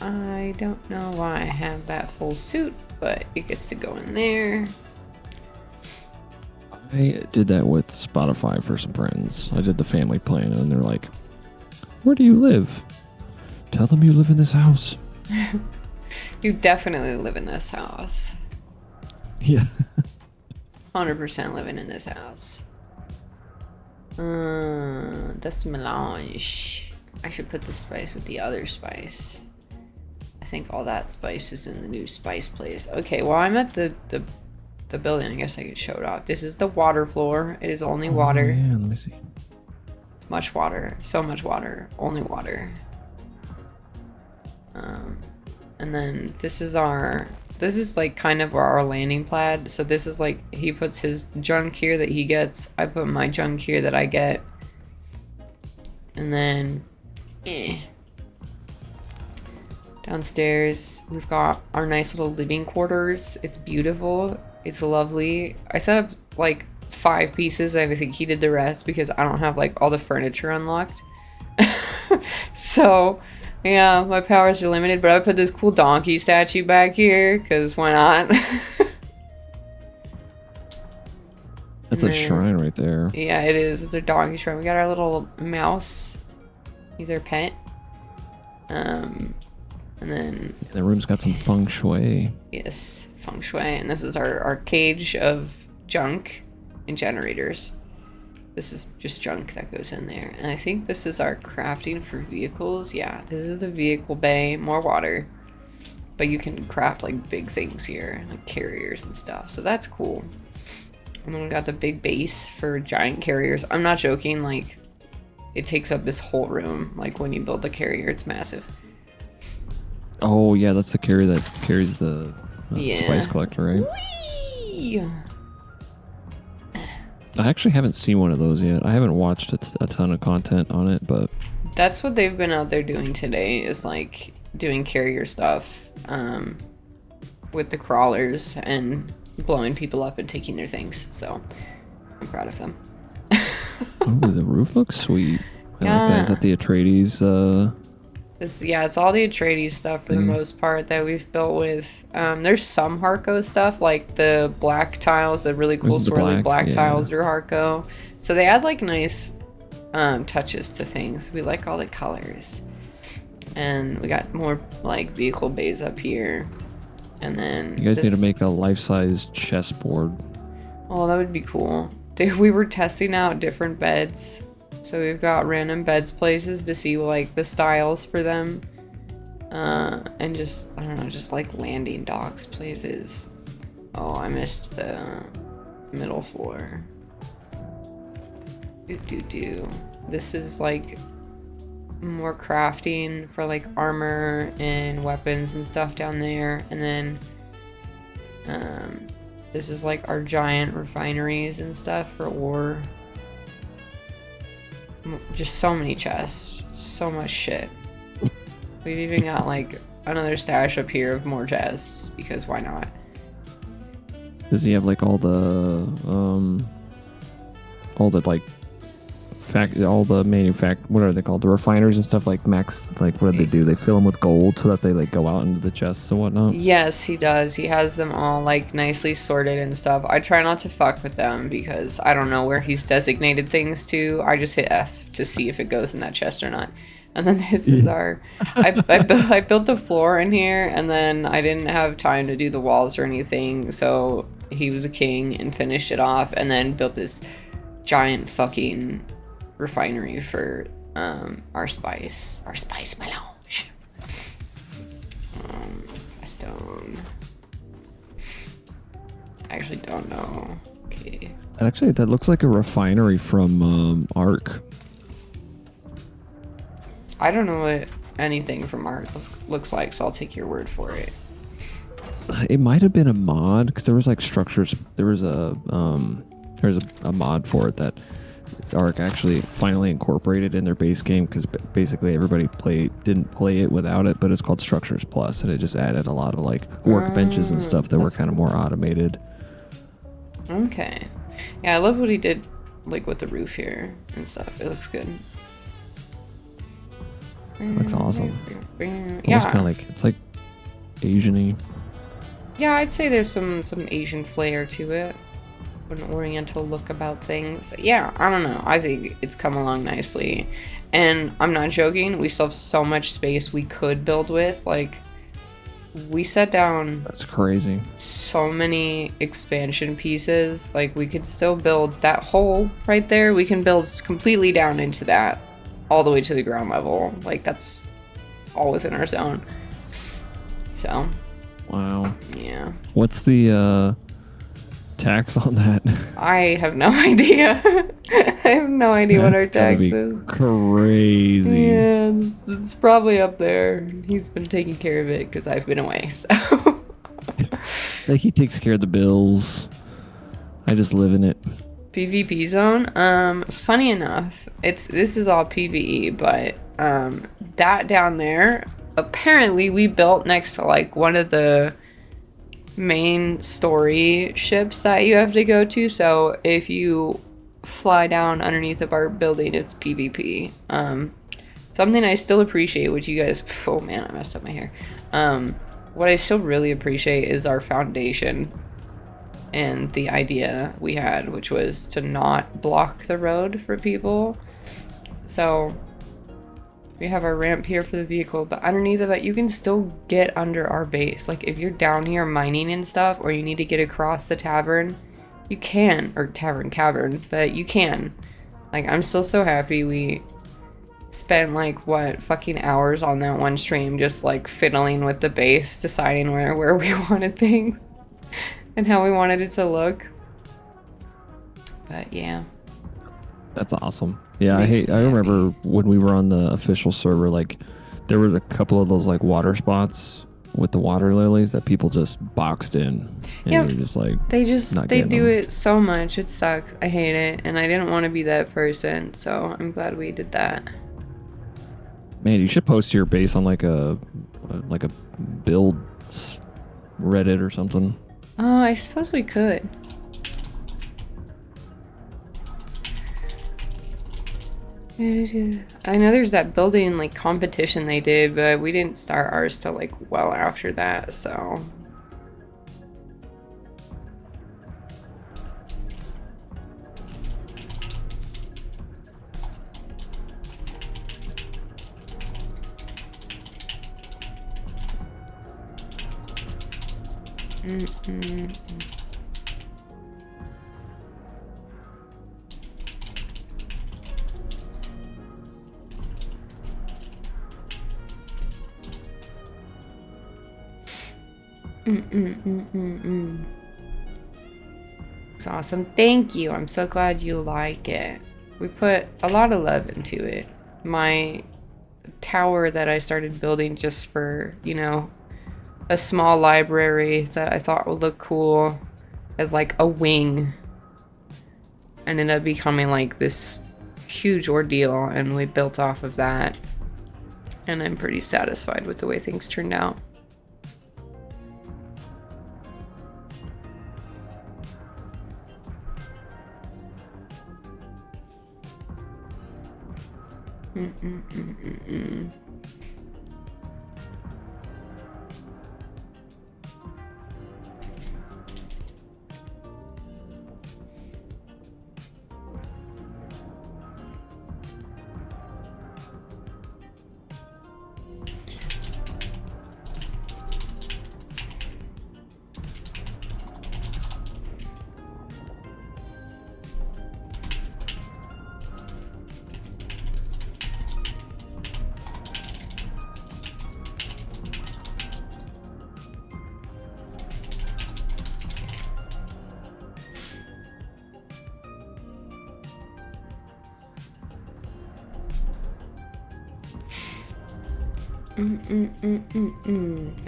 I don't know why I have that full suit, but it gets to go in there. I did that with Spotify for some friends. I did the family plan, and they're like, "Where do you live? Tell them you live in this house." You definitely live in this house. Yeah. 100% living in this house. That's melange. I should put the spice with the other spice. I think all that spice is in the new spice place. Okay, well, I'm at the building. I guess I could show it off. This is the water floor. It is only water. Yeah, let me see. It's much water. So much water. Only water. And then this is like kind of our landing pad. So this is like, he puts his junk here that he gets. I put my junk here that I get. And then downstairs, we've got our nice little living quarters. It's beautiful. It's lovely. I set up like 5 pieces, and I think he did the rest because I don't have like all the furniture unlocked. So yeah, my powers are limited, but I put this cool donkey statue back here because why not? That's a shrine right there. Yeah, it is. It's a donkey shrine. We got our little mouse. He's our pet. And then The room's got some feng shui. yes, feng shui. And this is our cage of junk and generators. This is just junk that goes in there. And I think this is our crafting for vehicles. Yeah, this is the vehicle bay. More water. But you can craft like big things here, like carriers and stuff. So that's cool. And then we got the big base for giant carriers. I'm not joking, like it takes up this whole room. Like when you build the carrier, it's massive. Oh yeah, that's the carrier that carries the Yeah. spice collector, right? Whee! I actually haven't seen one of those yet. I haven't watched a ton of content on it, but That's what they've been out there doing today, is like doing carrier stuff with the crawlers and blowing people up and taking their things. So I'm proud of them. oh, the roof looks sweet. I like that. Is Yeah. that the Atreides? Yeah, it's all the Atreides stuff for the most part that we've built with. There's some Harco stuff, like the black tiles, the really cool This is the swirly black yeah. tiles are Harco. So they add like nice touches to things. We like all the colors. And we got more like vehicle bays up here. And then You guys need to make a life-size chessboard. Oh, that would be cool. We were testing out different beds. So we've got random beds places to see like the styles for them. And just, I don't know, just like landing docks places. Oh, I missed the middle floor. This is like more crafting for like armor and weapons and stuff down there. And then this is like our giant refineries and stuff for ore. Just so many chests, so much shit. We've even got like another stash up here of more chests because why not? Does he have like all the like all the what are they called, the refiners and stuff, like max, like what do? They fill them with gold so that they like go out into the chests and whatnot? Yes, he does. He has them all like nicely sorted and stuff. I try not to fuck with them because I don't know where he's designated things to. I just hit F to see if it goes in that chest or not. And then this is our I built the floor in here, and then I didn't have time to do the walls or anything, so he was a king and finished it off, and then built this giant fucking refinery for our spice melange. Stone. I actually don't know. Okay. Actually, that looks like a refinery from Ark. I don't know what anything from Ark looks like, so I'll take your word for it. It might have been a mod because there was like structures. There was a mod for it that Ark actually finally incorporated in their base game, because basically everybody didn't play it without it, but it's called Structures Plus, and it just added a lot of like workbenches and stuff that were kind of more automated. Okay. Yeah, I love what he did like with the roof here and stuff. It looks good. It looks awesome. Yeah. Almost kind of like, it's like Asian-y. Yeah, I'd say there's some Asian flair to it. An oriental look about things. Yeah, I don't know. I think it's come along nicely. And I'm not joking, we still have so much space we could build with. Like, we set down That's crazy. so many expansion pieces. Like, we could still build that hole right there. We can build completely down into that, all the way to the ground level. Like, that's all within our zone. So, Wow. yeah. What's the tax on that? I have no idea. I have no idea what our That's gotta tax be is. Crazy. Yeah, it's probably up there. He's been taking care of it because I've been away, so. Like, he takes care of the bills. I just live in it. PvP zone. Funny enough, this is all PvE, but that down there, apparently we built next to like one of the main story ships that you have to go to. So if you fly down underneath of our building, it's PvP. Something I still appreciate, which you guys, oh man, I messed up my hair. What I still really appreciate is our foundation and the idea we had, which was to not block the road for people. So we have our ramp here for the vehicle, but underneath of it, you can still get under our base. Like, if you're down here mining and stuff, or you need to get across the tavern, you can, or cavern, but you can. Like, I'm still so happy we spent like what fucking hours on that one stream just like fiddling with the base, deciding where we wanted things and how we wanted it to look. But yeah. That's awesome. Yeah, I remember when we were on the official server, like there were a couple of those like water spots with the water lilies that people just boxed in, and Yeah, you're just like, they getting do them. it so much. It sucks. I hate it, and I didn't want to be that person, so I'm glad we did that. Man, you should post your base on like a build Reddit or something. Oh, I suppose we could. I know there's that building like competition they did, but we didn't start ours till like well after that, so. It's awesome. Thank you. I'm so glad you like it. We put a lot of love into it. My tower that I started building just for, you know, a small library that I thought would look cool as like a wing, ended up becoming like this huge ordeal, and we built off of that. And I'm pretty satisfied with the way things turned out.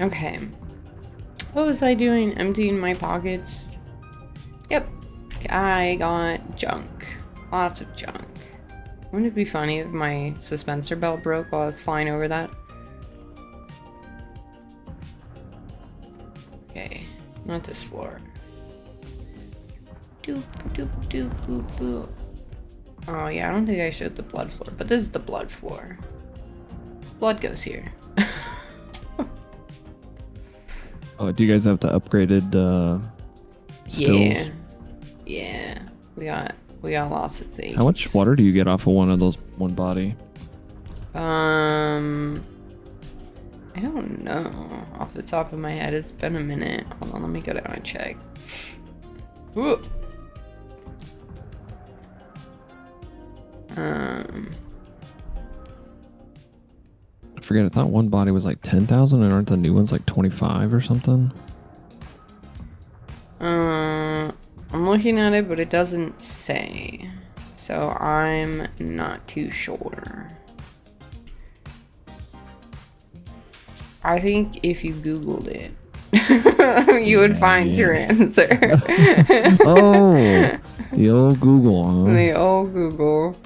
Okay. What was I doing? Emptying my pockets. Yep. I got junk. Lots of junk. Wouldn't it be funny if my suspensor belt broke while I was flying over that? Okay. Not this floor. Doop, doop, doop, boop, boop. Oh yeah, I don't think I showed the blood floor, but this is the blood floor. Blood goes here. Oh, do you guys have the upgraded stills? Yeah. We got lots of things. How much water do you get off of one of those one body? I don't know. Off the top of my head, it's been a minute. Hold on, let me go down and check. Whoa. I forget. I thought one body was like 10,000, and aren't the new ones like 25 or something? I'm looking at it, but it doesn't say. So I'm not too sure. I think if you Googled it, you would find your answer. Oh, the old Google, huh? The old Google.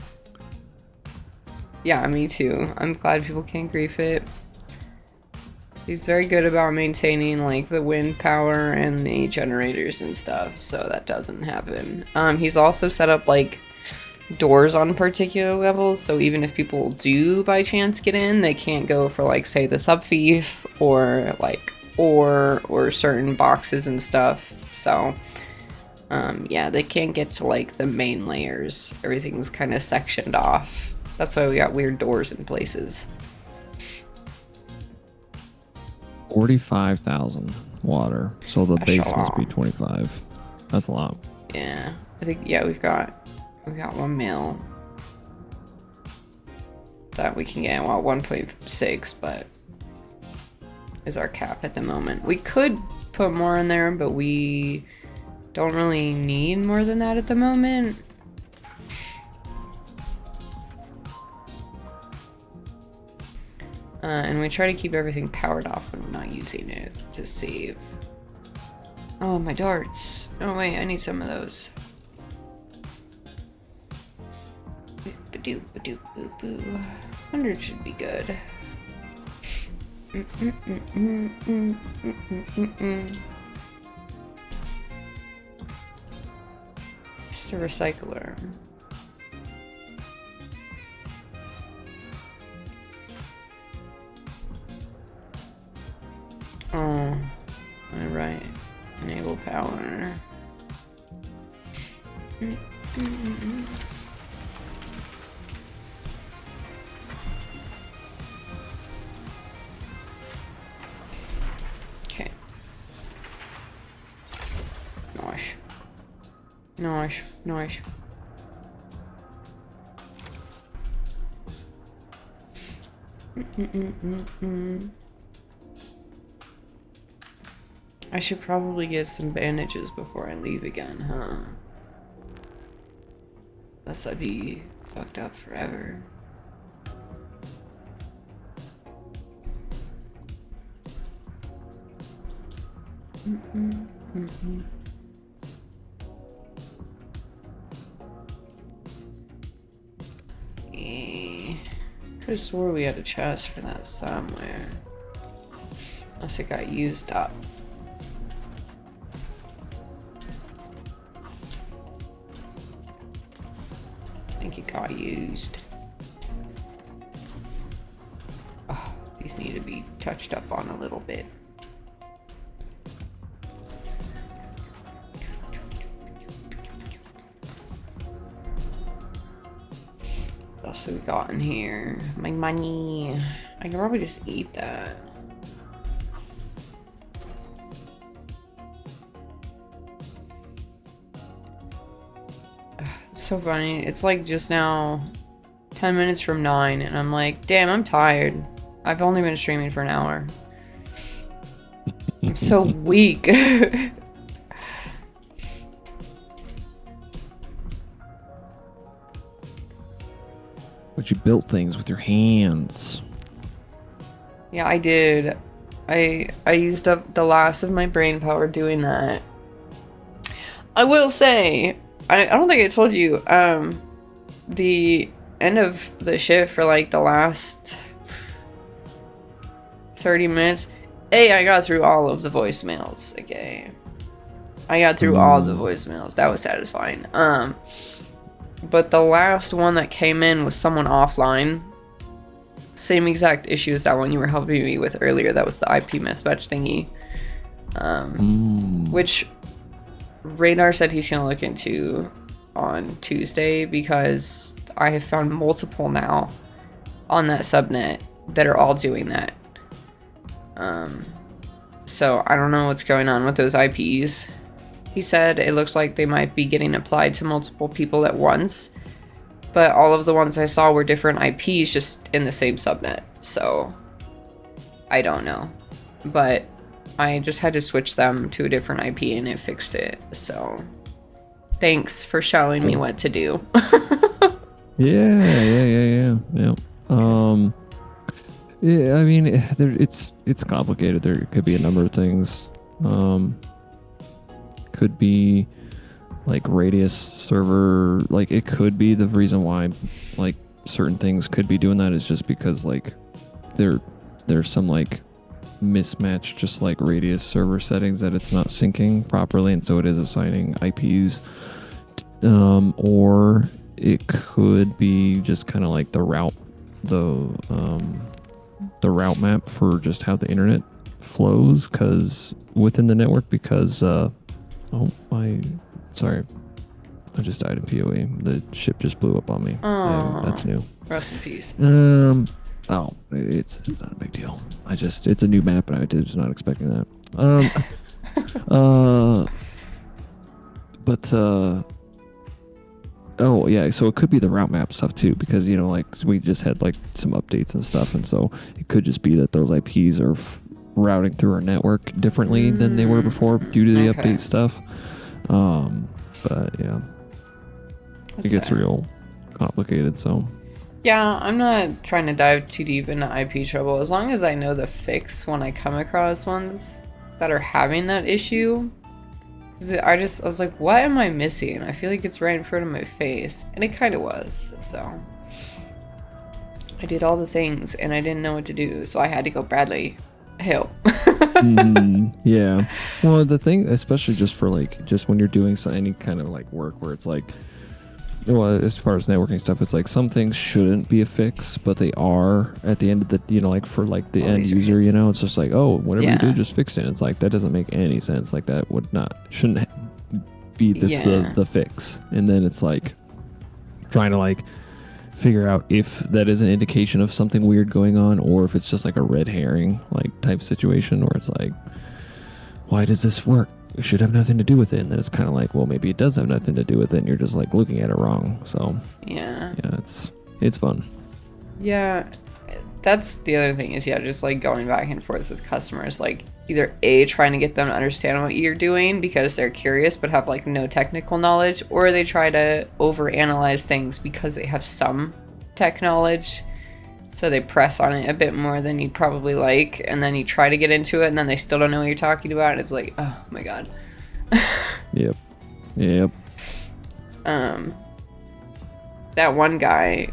Yeah, me too. I'm glad people can't grief it. He's very good about maintaining like the wind power and the generators and stuff, so that doesn't happen. He's also set up like doors on particular levels, so even if people do by chance get in, they can't go for like say the subfief or like ore or certain boxes and stuff. So yeah, they can't get to like the main layers. Everything's kind of sectioned off. That's why we got weird doors in places. 45,000 water. So the base must be 25. That's a lot. Yeah, I think we've got 1 mil that we can get. Well, 1.6, but is our cap at the moment. We could put more in there, but we don't really need more than that at the moment. And we try to keep everything powered off when we're not using it to save. Oh, my darts. Oh, wait, I need some of those. 100 should be good. Just a recycler. Oh, alright. Enable power. Okay. Nice. I should probably get some bandages before I leave again, huh? Unless I'd be fucked up forever. could have swore we had a chest for that somewhere. Unless it got used up. I think it got used. Oh, these need to be touched up on a little bit. What else have we got in here? My money. I can probably just eat that. It's so funny. It's like just now 10 minutes from 9 and I'm like, damn, I'm tired. I've only been streaming for an hour. I'm so weak. But you built things with your hands. Yeah, I did. I used up the last of my brain power doing that. I will say, I don't think I told you, the end of the shift for like the last 30 minutes, I got through all of the voicemails. Okay. I got through all of the voicemails. That was satisfying. But the last one that came in was someone offline. Same exact issue as that one you were helping me with earlier. That was the IP mismatch thingy. Which Radar said he's going to look into on Tuesday because I have found multiple now on that subnet that are all doing that. So I don't know what's going on with those IPs. He said it looks like they might be getting applied to multiple people at once, but all of the ones I saw were different IPs just in the same subnet. So I don't know, but I just had to switch them to a different IP and it fixed it. So thanks for showing me what to do. Yeah. Yeah, I mean, it's complicated. There could be a number of things. Could be like Radius server, like it could be the reason why like certain things could be doing that is just because like there's some like mismatch, just like Radius server settings, that it's not syncing properly, and so it is assigning IPs. Or it could be just kind of like the route map for just how the internet flows because within the network, because sorry, I just died in PoE. The ship just blew up on me. Yeah, that's new. Rest in peace. It's not a big deal. It's a new map and I was not expecting that. Oh yeah, so it could be the route map stuff too, because like we just had like some updates and stuff, and so it could just be that those IPs are routing through our network differently than they were before due to the update stuff. But yeah, it gets real complicated. So yeah, I'm not trying to dive too deep into IP trouble as long as I know the fix when I come across ones that are having that issue. I was like, what am I missing? I feel like it's right in front of my face. And it kind of was. So I did all the things and I didn't know what to do. So I had to go, Bradley, help. Yeah. Well, the thing, especially just when you're doing any kind of like work where it's like, well, as far as networking stuff, it's like some things shouldn't be a fix, but they are at the end of the, like for like the end user, it's just like, oh, whatever you do, just fix it. It's like, that doesn't make any sense. Like that shouldn't be the fix. And then it's like trying to like figure out if that is an indication of something weird going on, or if it's just like a red herring like type situation where it's like, why does this work? It should have nothing to do with it. And then it's kind of like, well, maybe it does have nothing to do with it and you're just like looking at it wrong. So yeah, it's fun. Yeah, that's the other thing is just like going back and forth with customers, like either trying to get them to understand what you're doing because they're curious but have like no technical knowledge, or they try to overanalyze things because they have some tech knowledge, so they press on it a bit more than you'd probably like, and then you try to get into it and then they still don't know what you're talking about, and it's like, oh my god. Yep. That one guy,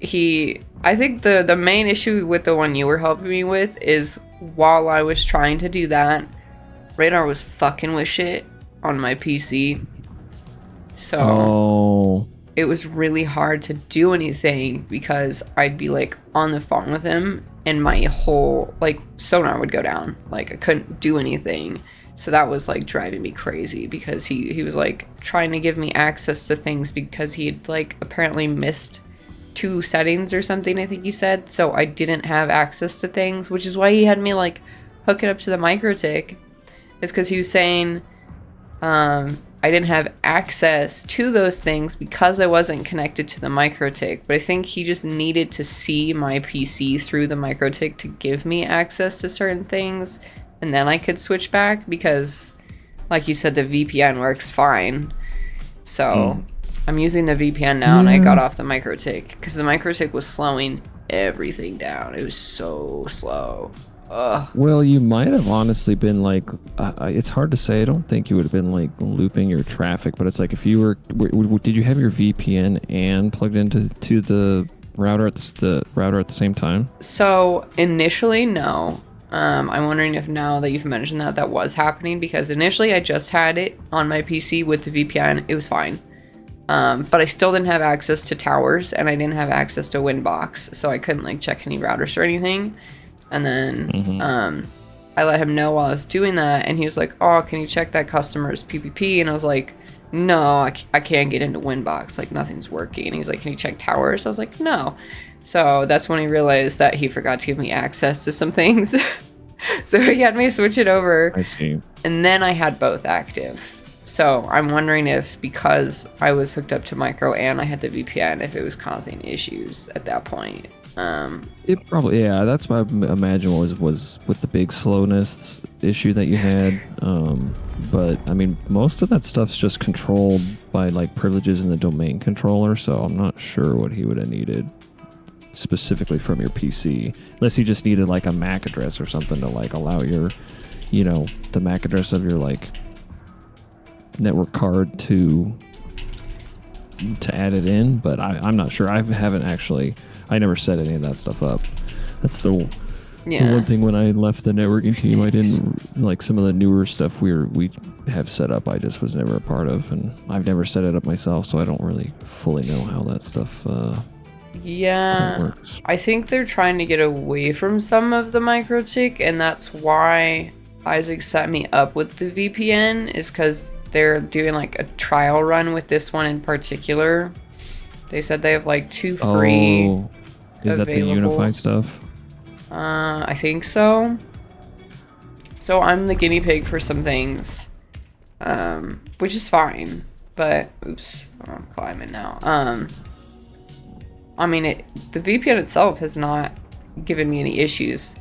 I think the main issue with the one you were helping me with is while I was trying to do that, Radar was fucking with shit on my PC. So Oh. it was really hard to do anything because I'd be like on the phone with him and my whole like sonar would go down. Like I couldn't do anything. So that was like driving me crazy because he was like trying to give me access to things because he'd like apparently missed 2 settings or something, I think he said. So I didn't have access to things, which is why he had me like hook it up to the MikroTik. It's because he was saying I didn't have access to those things because I wasn't connected to the MikroTik, but I think he just needed to see my PC through the MikroTik to give me access to certain things, and then I could switch back because, like you said, the VPN works fine. So I'm using the VPN now, and I got off the MikroTik because the MikroTik was slowing everything down. It was so slow. Ugh. Well, you might have honestly been like, it's hard to say. I don't think you would have been like looping your traffic, but it's like if you were, did you have your VPN and plugged into the router at the router at the same time? So initially, no. I'm wondering if now that you've mentioned that that was happening because initially I just had it on my PC with the VPN. It was fine. But I still didn't have access to towers and I didn't have access to Winbox, so I couldn't like check any routers or anything. And then I let him know while I was doing that, and he was like, "Oh, can you check that customer's PPP?" And I was like, "No, I can't get into Winbox. Like nothing's working." And he's like, "Can you check towers?" I was like, "No." So that's when he realized that he forgot to give me access to some things. So he had me switch it over. I see. And then I had both active. So I'm wondering if because I was hooked up to Micro and I had the VPN, if it was causing issues at that point. It probably, yeah, that's what I imagine was with the big slowness issue that you had. But I mean, most of that stuff's just controlled by like privileges in the domain controller, so I'm not sure what he would have needed specifically from your PC, unless he just needed like a MAC address or something to like allow your, you know, the MAC address of your like network card to add it in. But I'm not sure. I haven't actually. I never set any of that stuff up. That's the one thing when I left the networking team, I didn't like some of the newer stuff we have set up. I just was never a part of, and I've never set it up myself, so I don't really fully know how that stuff works. I think they're trying to get away from some of the MikroTik, and that's why Isaac set me up with the VPN, is because they're doing like a trial run with this one in particular. They said they have like 2 free. Oh, is that the Unify stuff? I think so. So I'm the guinea pig for some things, which is fine. But oops, I'm climbing now. I mean, the VPN itself has not given me any issues.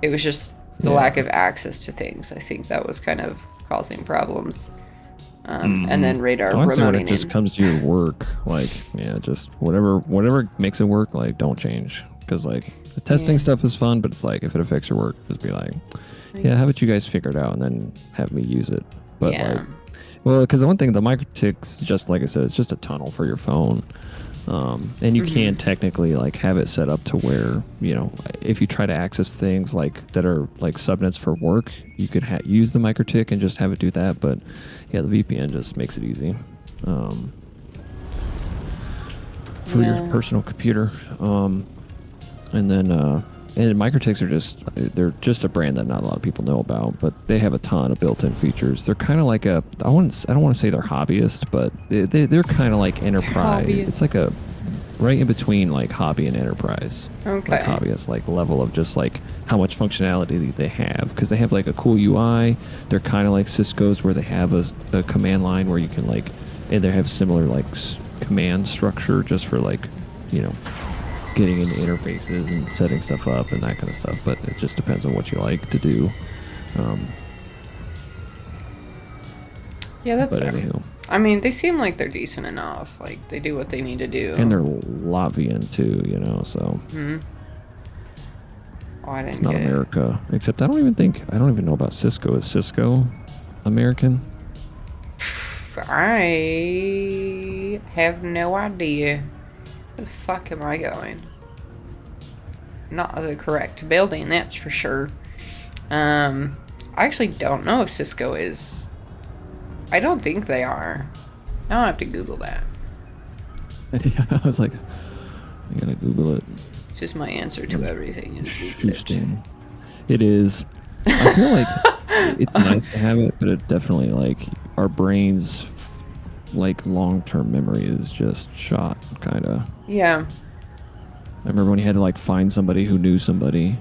It was just the lack of access to things. I think that was kind of causing problems. And then Radar Honestly, when remoting it just comes to your work, like, yeah, just whatever makes it work, like, don't change. Because, like, the testing stuff is fun, but it's like, if it affects your work, just be like, yeah, how about you guys figure it out and then have me use it. But, like, well, because the one thing, the MikroTik's just, like I said, it's just a tunnel for your phone. And you can technically like have it set up to where, you know, if you try to access things like that are like subnets for work, you could use the MikroTik and just have it do that. But yeah, the VPN just makes it easy for your personal computer. And then and MikroTiks are they're just a brand that not a lot of people know about, but they have a ton of built-in features. They're kind of like I don't want to say they're hobbyist, but they're kind of like enterprise. It's like a right in between like hobby and enterprise. Okay. Like hobbyist like level of just like how much functionality they have, because they have like a cool UI. They're kind of like Cisco's where they have a command line where you can like, and they have similar like command structure just for like, you know, getting into interfaces and setting stuff up and that kind of stuff, but it just depends on what you like to do. Yeah, that's but fair. Anyhow. I mean, they seem like they're decent enough. Like, they do what they need to do. And they're Latvian too, you know, so. Oh, I didn't it's not get America. Except I don't even know about Cisco. Is Cisco American? I have no idea. Where the fuck am I going? Not the correct building, that's for sure. I actually don't know if Cisco is. I don't think they are. I'll have to Google that. Yeah, I was like, I gotta Google it. It's just my answer to everything is Google it. Interesting. It is. I feel like it's nice to have it, but it definitely, like, our brains, like, long-term memory is just shot, kind of. Yeah. I remember when you had to, like, find somebody who knew somebody.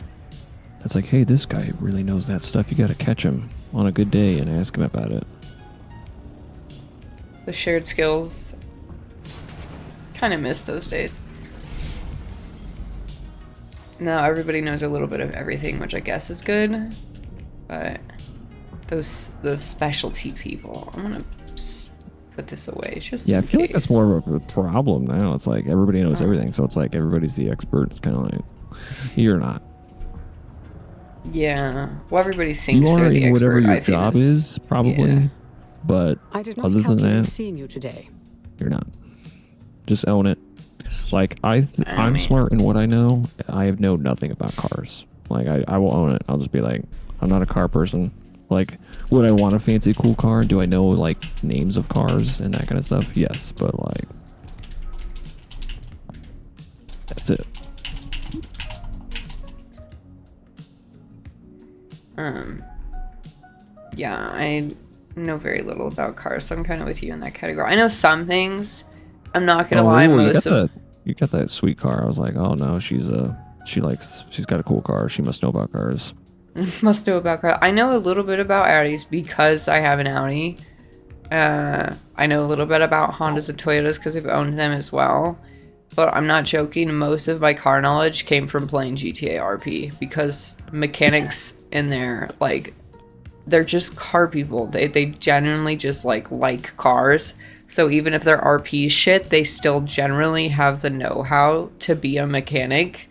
It's like, hey, this guy really knows that stuff. You gotta catch him on a good day and ask him about it. The shared skills. Kind of miss those days. Now everybody knows a little bit of everything, which I guess is good. But those specialty people, I'm gonna put this away. It's just Yeah, I in feel like that's case. more of a problem now. It's like everybody knows everything, so it's like everybody's the expert. It's kind of like, you're not. Yeah. Well, everybody thinks You they're are the in expert. whatever your I think job is, probably. yeah. But I did not other than calculate that, seeing you today. you're not. Just own it. Like, I I'm mean- smart in what I know. I know nothing about cars. Like, I will own it. I'll just be like, I'm not a car person. Like, would I want a fancy cool car? Do I know, like, names of cars and that kind of stuff? Yes, but, like, that's it. Yeah, I know very little about cars, so I'm kind of with you in that category. I know some things. I'm not gonna lie, really? most of You got that sweet car. I was like, oh no, she's got a cool car. She must know about cars. must know about cars. I know a little bit about Audis because I have an Audi. I know a little bit about Hondas and Toyotas because I've owned them as well. But I'm not joking. Most of my car knowledge came from playing GTA RP because mechanics in there, like, they're just car people. They genuinely just like cars. So even if they're RP shit, they still generally have the know-how to be a mechanic.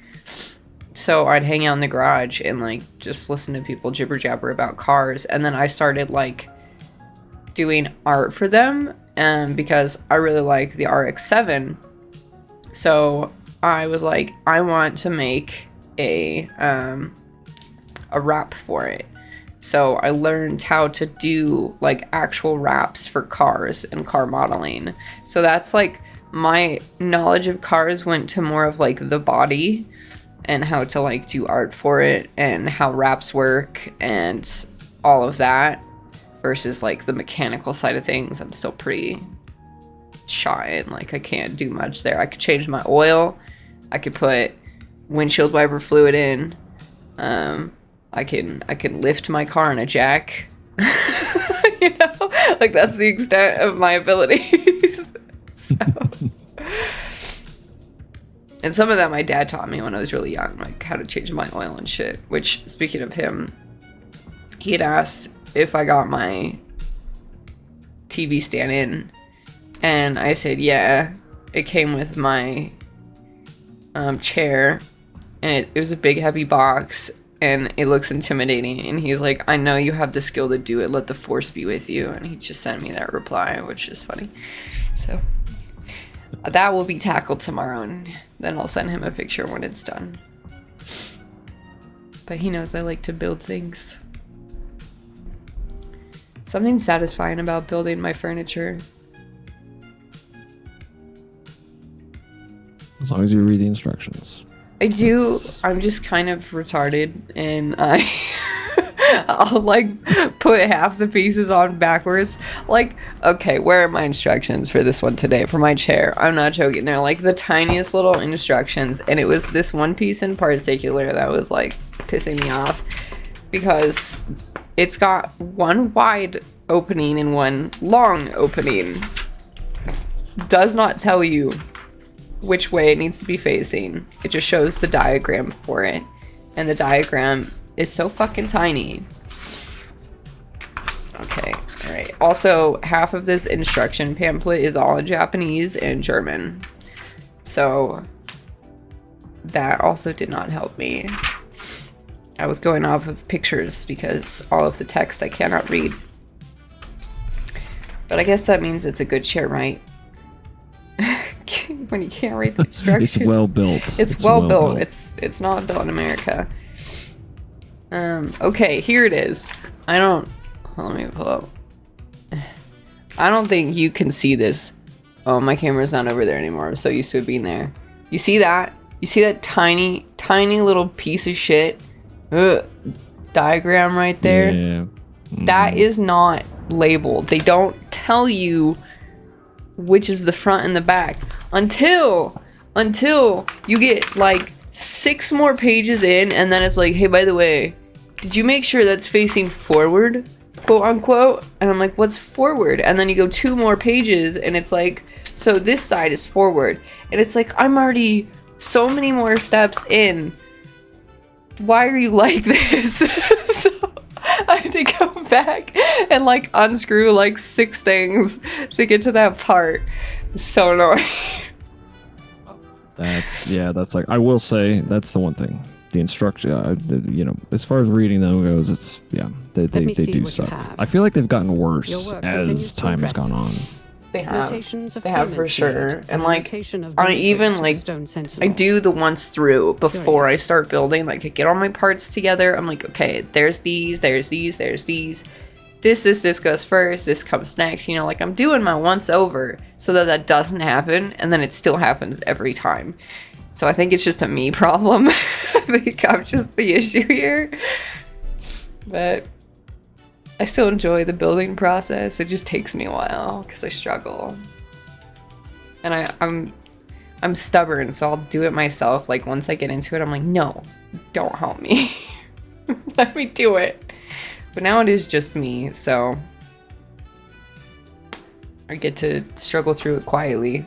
So I'd hang out in the garage and like just listen to people jibber jabber about cars. And then I started like doing art for them because I really like the RX-7. So I was like, I want to make a wrap for it. So I learned how to do like actual wraps for cars and car modeling. So that's like my knowledge of cars went to more of like the body and how to like do art for it and how wraps work and all of that versus like the mechanical side of things. I'm still pretty shy and like I can't do much there. I could change my oil. I could put windshield wiper fluid in. I can lift my car on a jack. You know, like that's the extent of my abilities. So. And some of that my dad taught me when I was really young, like how to change my oil and shit. Which, speaking of him, he had asked if I got my TV stand in, and I said yeah. It came with my chair, and it was a big heavy box. And it looks intimidating. And he's like, I know you have the skill to do it. Let the force be with you. And he just sent me that reply, which is funny. So that will be tackled tomorrow. And then I'll send him a picture when it's done. But he knows I like to build things. Something satisfying about building my furniture. As long as you read the instructions. I do. That's- I'm just kind of retarded, and I'll like put half the pieces on backwards. Like, okay, where are my instructions for this one today for my chair? I'm not joking. They're like the tiniest little instructions, and it was this one piece in particular that was like pissing me off because it's got one wide opening and one long opening. Does not tell you which way it needs to be facing. It just shows the diagram for it, and the diagram is so fucking tiny. Okay, all right. Also, half of this instruction pamphlet is all in Japanese and German, so that also did not help me. I was going off of pictures because all of the text I cannot read, but I guess that means it's a good chair, right? when you can't read the instructions. It's well built. It's well built. It's not built in America. Okay, here it is. Let me pull up. I don't think you can see this. Oh, my camera's not over there anymore. I'm so used to it being there. You see that? You see that tiny, tiny little piece of shit diagram right there? Yeah. That is not labeled. They don't tell you which is the front and the back until you get like 6 more pages in, and then it's like, hey, by the way, did you make sure that's facing forward, quote unquote? And I'm like, what's forward? And then you go 2 more pages and it's like, so this side is forward. And it's like, I'm already so many more steps in. Why are you like this? So I had to go back and like unscrew like 6 things to get to that part. It's so annoying. That's like, I will say that's the one thing. The instruction, as far as reading them goes, it's they do suck. I feel like they've gotten worse as time has gone on. They have for sure. And like, I even like, I do the once through before I start building. Like, I get all my parts together. I'm like, okay, there's these. This goes first. This comes next. Like I'm doing my once over so that doesn't happen, and then it still happens every time. So I think it's just a me problem. I think I'm just the issue here. But I still enjoy the building process. It just takes me a while because I struggle. And I'm stubborn, so I'll do it myself. Like once I get into it, I'm like, no, don't help me. Let me do it. But now it is just me, so I get to struggle through it quietly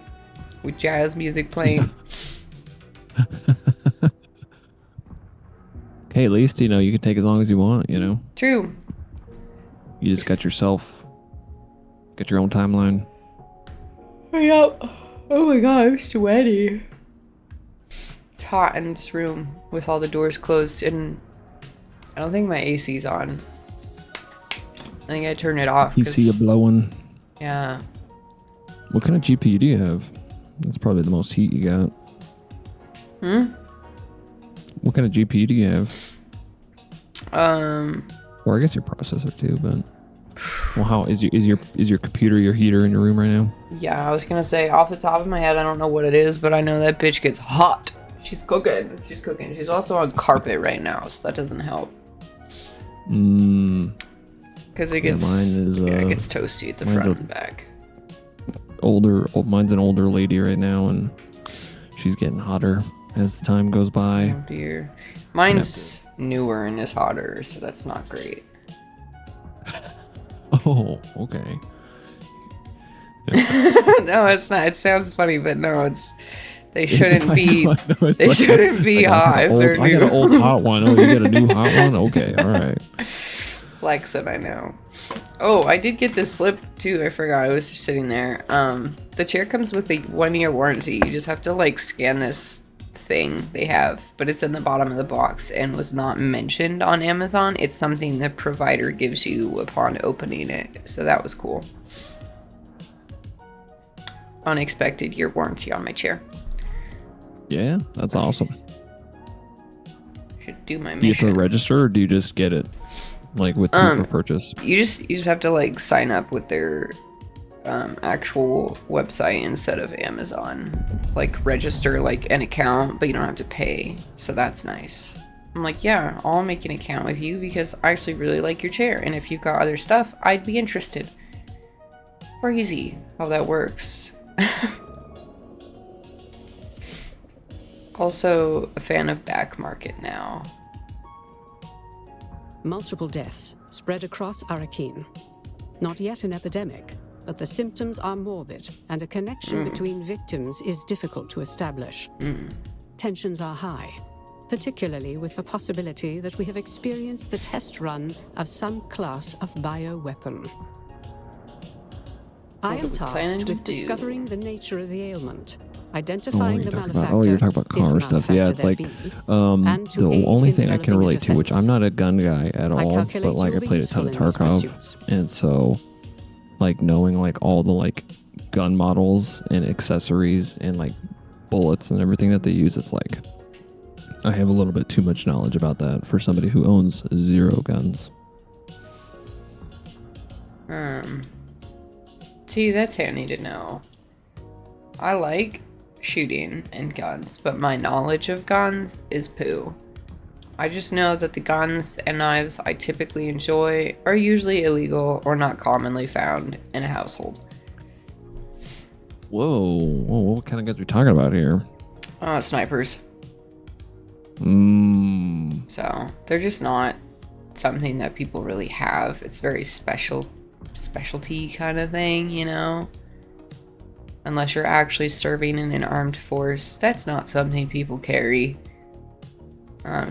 with jazz music playing. Hey, at least you can take as long as you want. True. You just got your own timeline. Yep. Oh my god, I'm sweaty. It's hot in this room with all the doors closed, and I don't think my AC's on. I think I turned it off. You see you blowing. Yeah. What kind of GPU do you have? That's probably the most heat you got. What kind of GPU do you have? Or I guess your processor too, but well, how is your computer your heater in your room right now? Yeah, I was gonna say off the top of my head, I don't know what it is, but I know that bitch gets hot. She's cooking. She's also on carpet right now, so that doesn't help. Because it gets it gets toasty at the front and back. Mine's an older lady right now, and she's getting hotter as time goes by. Oh dear. Mine's newer and is hotter, so that's not great. Oh, okay. No, it's not. It sounds funny, but no, they shouldn't be. They shouldn't be hot if they're new. I got an old hot one. Oh, you got a new hot one? Okay, all right. Flexing, I know. Oh, I did get this slip too. I forgot. I was just sitting there. The chair comes with a 1-year warranty. You just have to like scan this thing they have, but it's in the bottom of the box and was not mentioned on Amazon. It's something the provider gives you upon opening it, so that was cool. Unexpected year warranty on my chair. Yeah, that's awesome. Should do my mission. Do you have to register, or do you just get it like with proof of purchase? You just have to like sign up with their actual website instead of Amazon. Like register like an account, but you don't have to pay, so that's nice. I'm like, yeah, I'll make an account with you because I actually really like your chair, and if you've got other stuff, I'd be interested. Crazy how that works. Also a fan of Back Market now. Multiple deaths spread across Arrakeen. Not yet an epidemic, but the symptoms are morbid, and a connection between victims is difficult to establish. Tensions are high, particularly with the possibility that we have experienced the test run of some class of bioweapon. I am tasked with discovering the nature of the ailment, identifying the malefactor. You're talking about car stuff. Yeah, it's like the only thing I can relate to, which I'm not a gun guy at all, but like I played a ton of Tarkov, and so like knowing like all the like gun models and accessories and like bullets and everything that they use, it's like I have a little bit too much knowledge about that for somebody who owns 0 guns. See, that's handy to know. I like shooting and guns, but my knowledge of guns is poo. I just know that the guns and knives I typically enjoy are usually illegal or not commonly found in a household. Whoa, what kind of guns are we talking about here? Snipers. So they're just not something that people really have. It's very specialty kind of thing, you know? Unless you're actually serving in an armed force, that's not something people carry.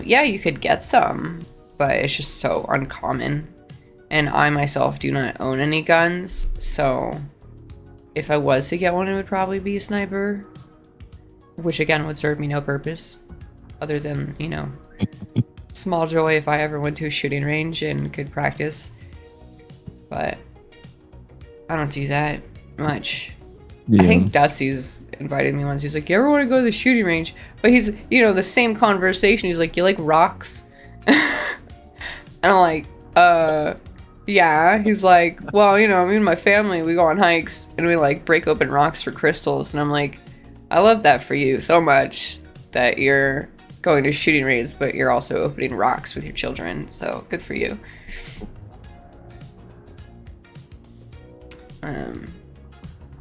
Yeah, you could get some, but it's just so uncommon. And I myself do not own any guns, so if I was to get one, it would probably be a sniper, which again would serve me no purpose other than, you know, small joy if I ever went to a shooting range and could practice. But I don't do that much. Yeah. I think Dusty's invited me once. He's like, you ever want to go to the shooting range? But he's, you know, the same conversation. He's like, you like rocks? And I'm like, yeah. He's like, well, you know, me and my family, we go on hikes and we like break open rocks for crystals. And I'm like, I love that for you so much that you're going to shooting range, but you're also opening rocks with your children. So good for you.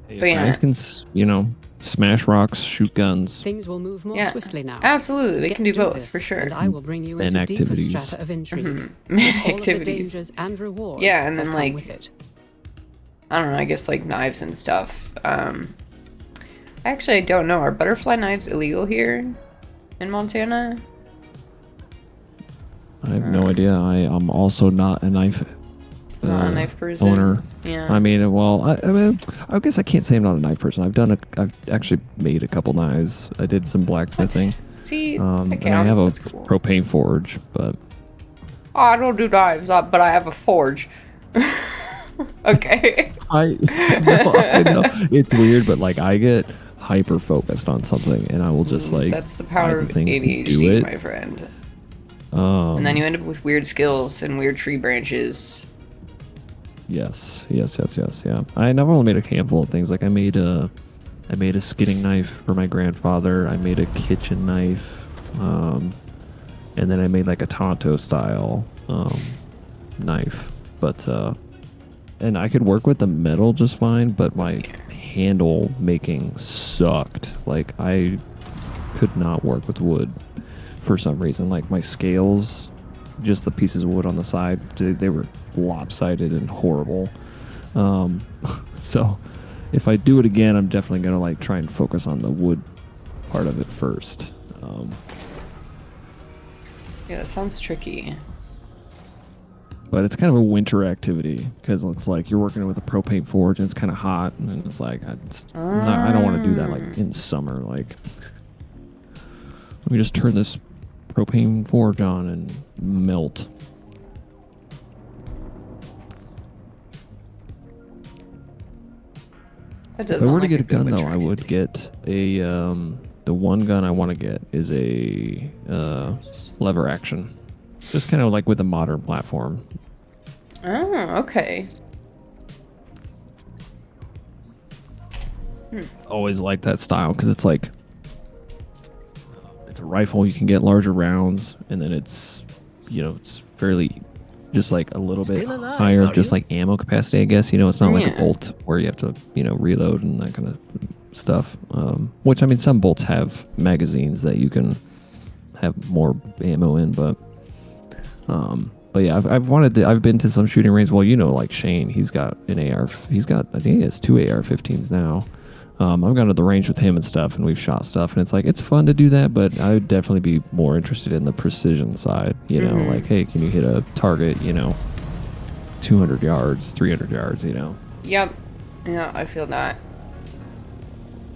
Hey, but yeah. guys can, you know, smash rocks, shoot guns, Things will move more Yeah, swiftly now. absolutely. They Get can do to both this, for sure. And I will bring you And into deeper activities. strata of intrigue. Man, With all of the activities. dangers and rewards Yeah, and that then, come like, with it. I don't know, I guess like knives and stuff. Actually, I don't know. Are butterfly knives illegal here in Montana? I have no idea. I am also not a knife, Not a knife person. owner. Yeah. I mean, well, I mean, I guess I can't say I'm not a knife person. I've actually made a couple knives. I did some blacksmithing. See, that And I counts. have a That's cool. propane forge, but Oh, I don't do knives, but I have a forge. Okay. I know it's weird, but like I get hyper focused on something, and I will just like That's the power buy of the things and do ADHD, it. my friend. Um, And then you end up with weird skills and weird tree branches. Yes. Yeah. I never only made a handful of things. Like I made a skinning knife for my grandfather. I made a kitchen knife, and then I made like a Tonto style knife. But and I could work with the metal just fine, but my handle making sucked. Like I could not work with wood for some reason. Like my scales, just the pieces of wood on the side, they were lopsided and horrible. So if I do it again, I'm definitely gonna like try and focus on the wood part of it first. Yeah, that sounds tricky. But it's kind of a winter activity because it's like you're working with a propane forge and it's kind of hot, and it's like I don't want to do that like in summer. Like, let me just turn this propane forge on and melt. That If does I were sound to like get a good gun though, winter I would activity. get a the one gun I want to get is a lever action, just kind of like with a modern platform. Oh, okay. Always like that style because it's like it's a rifle. You can get larger rounds, and then it's it's fairly just like a little bit Still alive, higher, are just you? like ammo capacity. I guess it's not like a Yeah. bolt where you have to reload and that kind of stuff. Which I mean, some bolts have magazines that you can have more ammo in, but yeah, I've been to some shooting ranges. Well, like Shane, he's got an AR. I think he has 2 AR-15s now. I've gone to the range with him and stuff, and we've shot stuff, and it's like it's fun to do that, but I would definitely be more interested in the precision side. Like, hey, can you hit a target? 200 yards, 300 yards. Yep. Yeah, I feel that.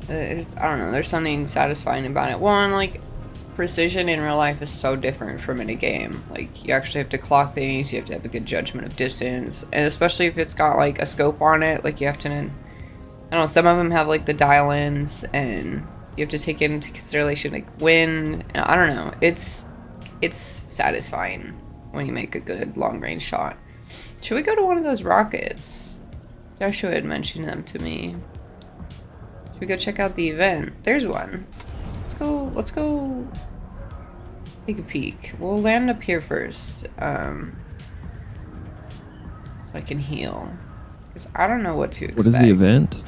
I don't know. There's something satisfying about it. One, like, precision in real life is so different from in a game. Like, you actually have to clock things. You have to have a good judgment of distance, and especially if it's got like a scope on it, like you have to I don't know, some of them have like the dial-ins and you have to take into consideration like wind. I don't know. It's satisfying when you make a good long-range shot. Should we go to one of those rockets? Joshua had mentioned them to me. Should we go check out the event? There's one. Let's go take a peek. We'll land up here first. So I can heal. Because I don't know what to expect. What is the event?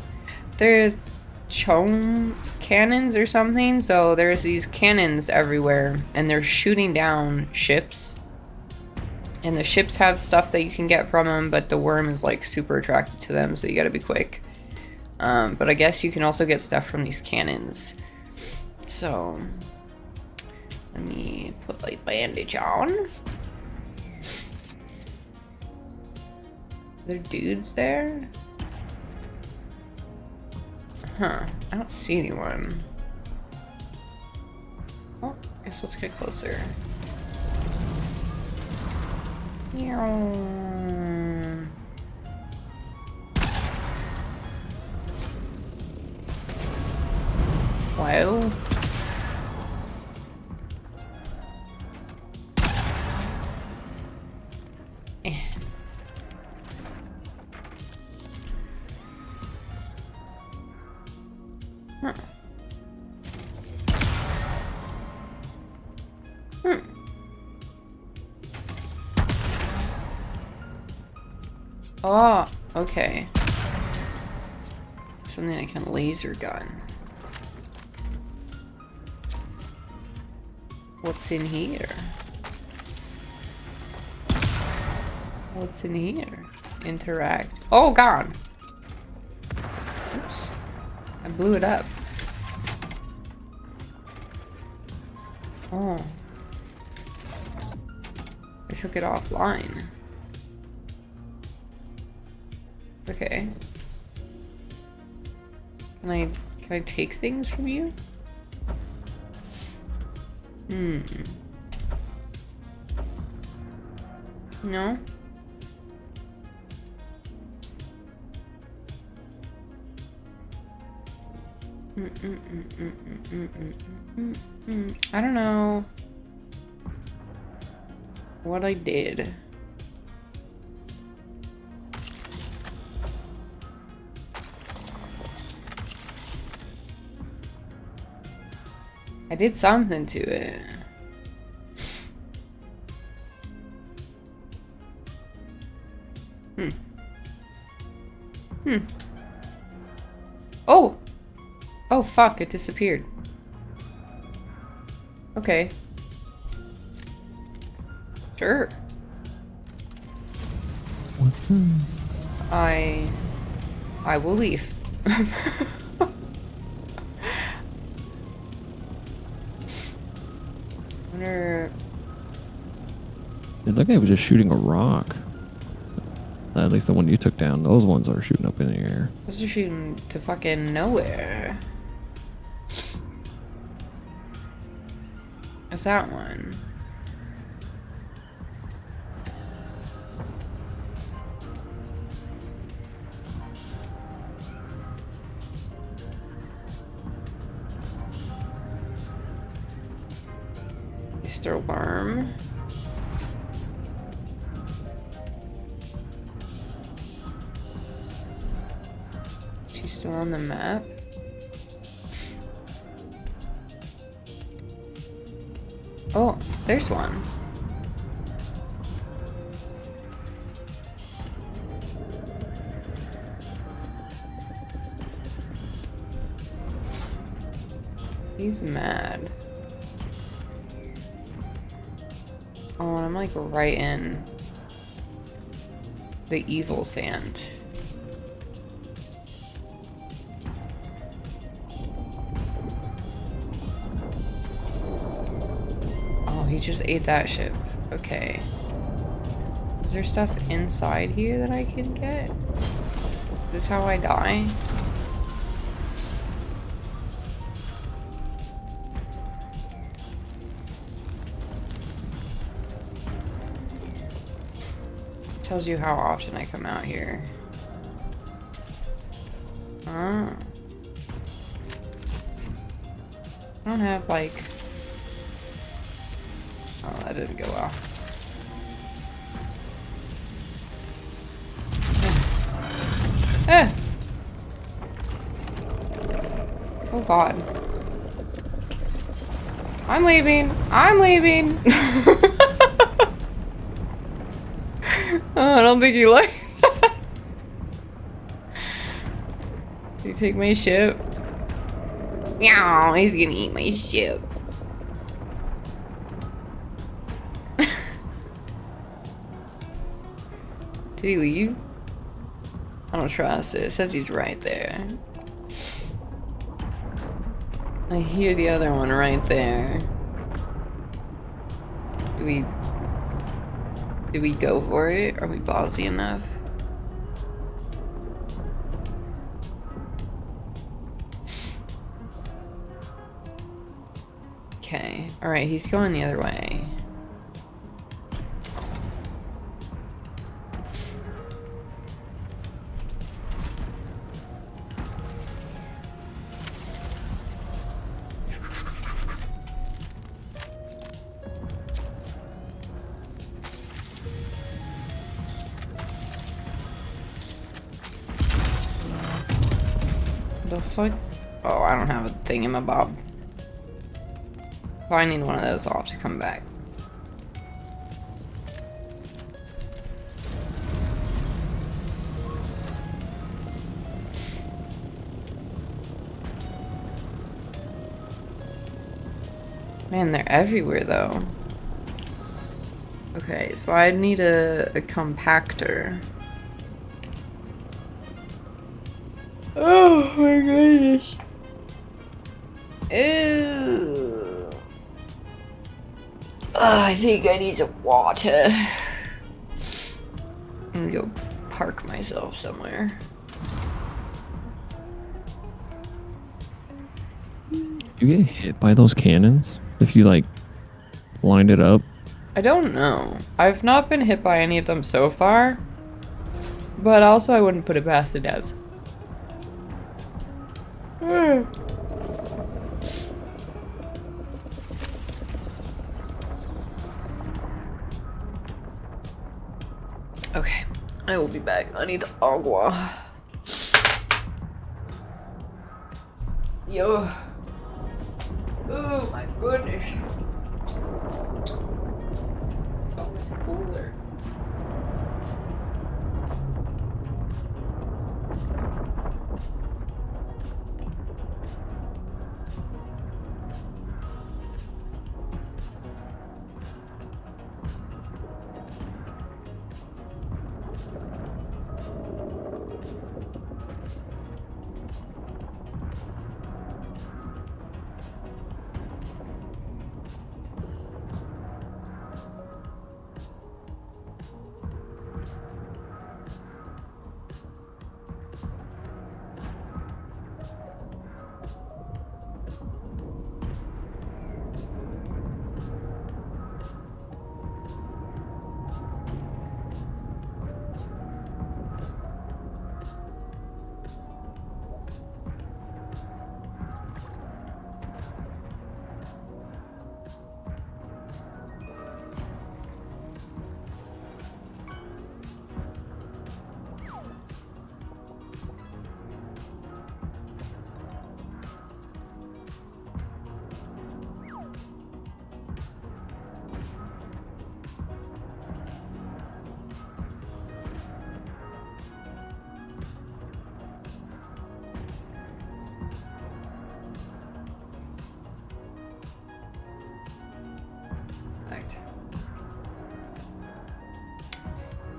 There's chome cannons or something. So there's these cannons everywhere. And they're shooting down ships. And the ships have stuff that you can get from them. But the worm is like super attracted to them. So you gotta be quick. But I guess you can also get stuff from these cannons. So let me put my bandage on. There dudes there? Huh. I don't see anyone. Well, I guess let's get closer. Wow. Oh, okay. Something I can laser gun. What's in here? What's in here? Interact. Oh, God. Oops. I blew it up. Oh. I took it offline. Okay. Can I take things from you? No? I don't know what I did. I did something to it. Oh! Oh, fuck, it disappeared. Okay. Sure. What the? I will leave. Wonder... It looked like it was just shooting a rock. At least the one you took down. Those ones are shooting up in the air. Those are shooting to fucking nowhere. What's that one? Mr. Worm. She's still on the map. Oh, there's one. He's mad. Oh, and I'm like right in the evil sand. Oh, he just ate that ship. Okay. Is there stuff inside here that I can get? Is this how I die? Tells you how often I come out here. I don't have like... Oh, that didn't go well. Eh. Oh god. I'm leaving. I'm leaving. Oh, I don't think he likes that. Did he take my ship? Yeah, he's gonna eat my ship. Did he leave? I don't trust it. It says he's right there. I hear the other one right there. Do we go for it? Are we ballsy enough? Okay. Alright, he's going the other way. The fuck? Oh, I don't have a thingamabob. Finding one of those, I'll have to come back. Man, they're everywhere though. Okay, so I need a compactor. Oh my goodness. Ew. I think I need some water. I'm gonna go park myself somewhere. You get hit by those cannons if you like lined it up? I don't know. I've not been hit by any of them so far. But also I wouldn't put it past the devs. Okay, I will be back. I need agua. Yo. Oh my goodness. So much cooler.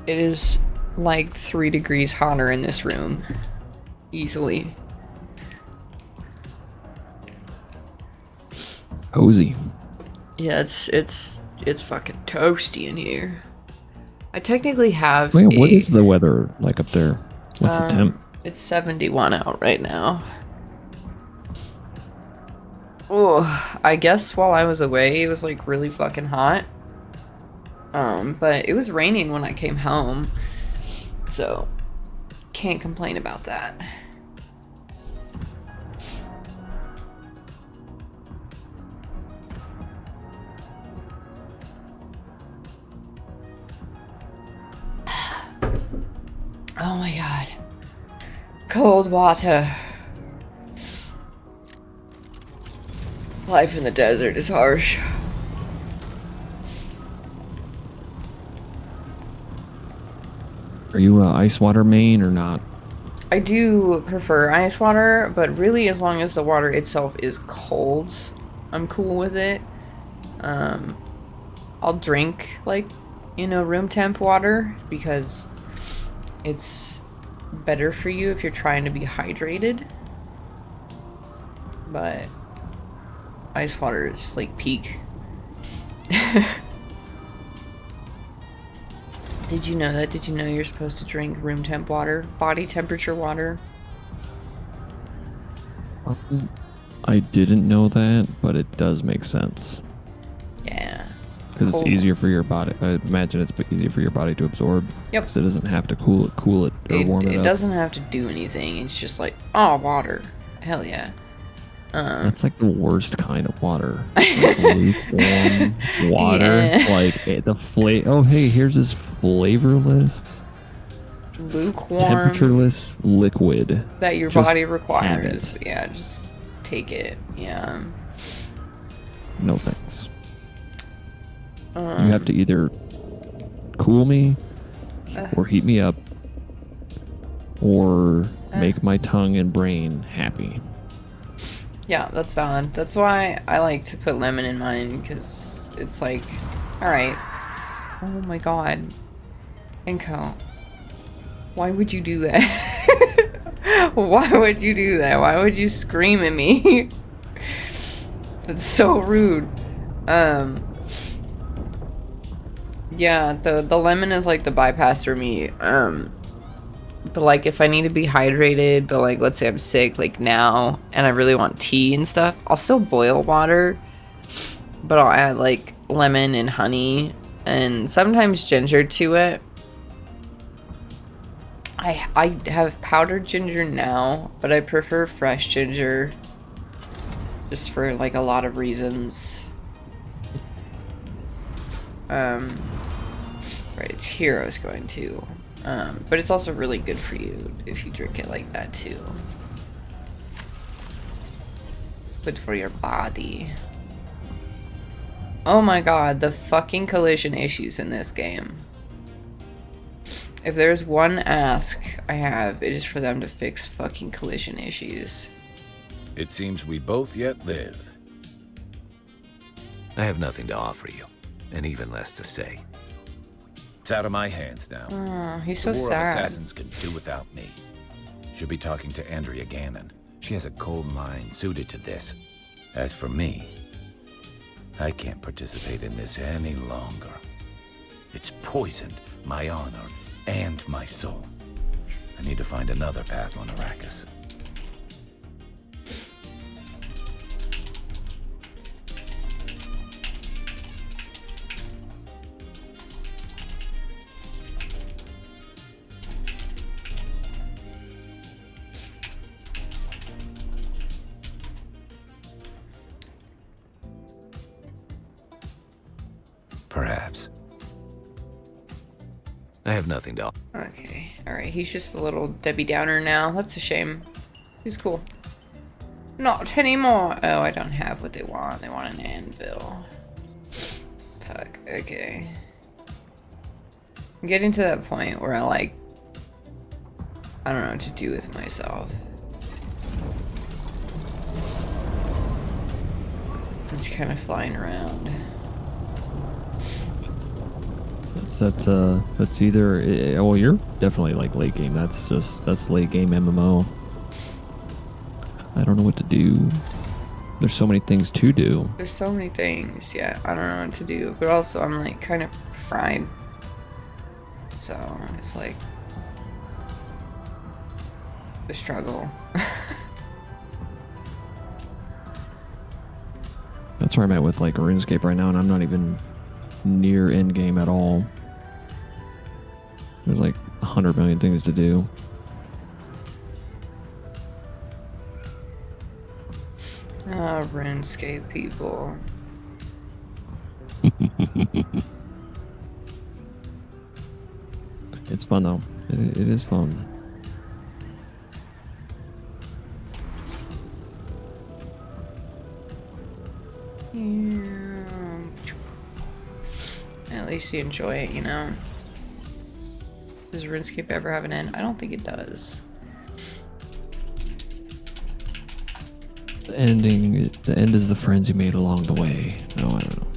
It is like 3 degrees hotter in this room. Easily. Cozy. Yeah, it's fucking toasty in here. I technically have Wait, what is the weather like up there? What's the temp? It's 71 out right now. Oh, I guess while I was away, it was like really fucking hot. But it was raining when I came home, so can't complain about that. Oh my god. Cold water. Life in the desert is harsh. Are you a ice water main or not? I do prefer ice water, but really as long as the water itself is cold, I'm cool with it. I'll drink like, you know, room temp water because it's better for you if you're trying to be hydrated. But ice water is like peak. Did you know that? Did you know you're supposed to drink room temp water? Body temperature water? I didn't know that, but it does make sense. Yeah. Because it's Cold. easier for your body. I imagine it's easier for your body to absorb. Yep. So it doesn't have to cool it, or warm it It up. doesn't have to do anything. It's just like, oh, water. Hell yeah. That's like the worst kind of water. Like lukewarm water. Yeah. Like oh hey, here's this flavorless, Lukewarm. temperatureless liquid. That your Just body have requires. it. Yeah, just take it. Yeah. No thanks. You Um, have to either cool me or heat me up or make my tongue and brain happy. Yeah, that's valid. That's why I like to put lemon in mine, because it's like, alright. Oh my god. Enko. Why would you do that? Why would you do that? Why would you scream at me? That's so rude. Yeah, the lemon is like the bypass for me. But like if I need to be hydrated, but like let's say I'm sick like now and I really want tea and stuff, I'll still boil water, but I'll add like lemon and honey and sometimes ginger to it. I have powdered ginger now, but I prefer fresh ginger just for like a lot of reasons. Right, it's here I was going to. But it's also really good for you if you drink it like that too. Good for your body. Oh my god, the fucking collision issues in this game. If there's one ask I have, it is for them to fix fucking collision issues. It seems we both yet live. I have nothing to offer you, and even less to say. It's out of my hands now. Oh, he's so the War sad. of Assassins can do without me. Should be talking to Andrea Gannon. She has a cold mind suited to this. As for me, I can't participate in this any longer. It's poisoned my honor and my soul. I need to find another path on Arrakis. Perhaps. I have nothing to. Okay, alright, he's just a little Debbie Downer now. That's a shame. He's cool. Not anymore. Oh, I don't have what they want. They want an anvil. Fuck, okay. I'm getting to that point where I don't know what to do with myself. I'm just kind of flying around. That's either well, you're definitely like late game. That's late game MMO. I don't know what to do. There's so many things to do. There's so many things, yeah, I don't know what to do, but also I'm like kind of fried. So it's like the struggle. That's where I'm at with like RuneScape right now, and I'm not even near end game at all. There's like 100 million things to do. Oh, RuneScape people. It's fun though. it is fun. Yeah. At least you enjoy it, you know? Does RuneScape ever have an end? I don't think it does. The end is the friends you made along the way. No, I don't know.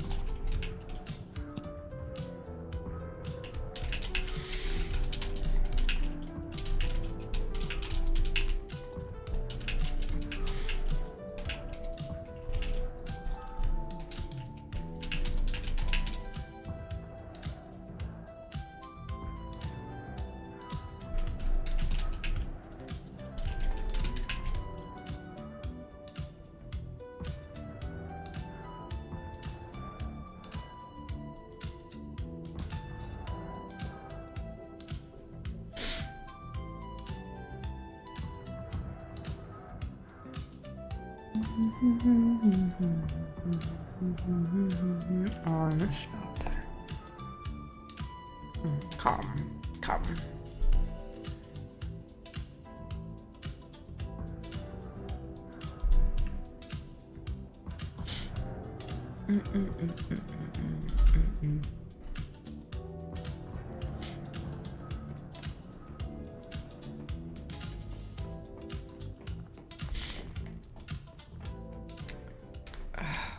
Oh, I misspelled that. Come.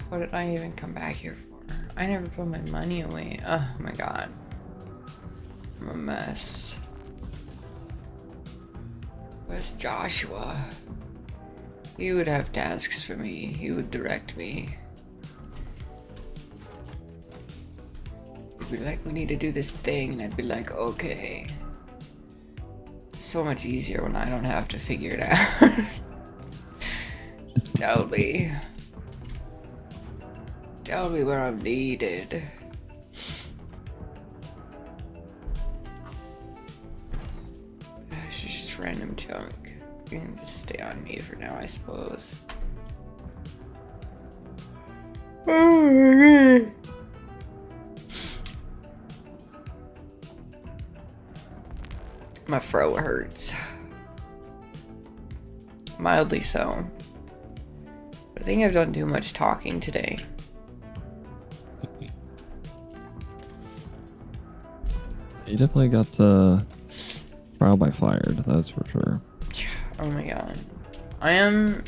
What did I even come back here for? I never put my money away. Oh my god. I'm a mess. Where's Joshua? He would have tasks for me. He would direct me. He'd be like, we need to do this thing, and I'd be like, okay. It's so much easier when I don't have to figure it out. Just tell me. Tell me where I'm needed. She's just random junk. You can just stay on me for now, I suppose. Oh my god. My throat hurts. Mildly so. I think I've done too much talking today. You definitely got trial by fired, that's for sure. Oh my god. I am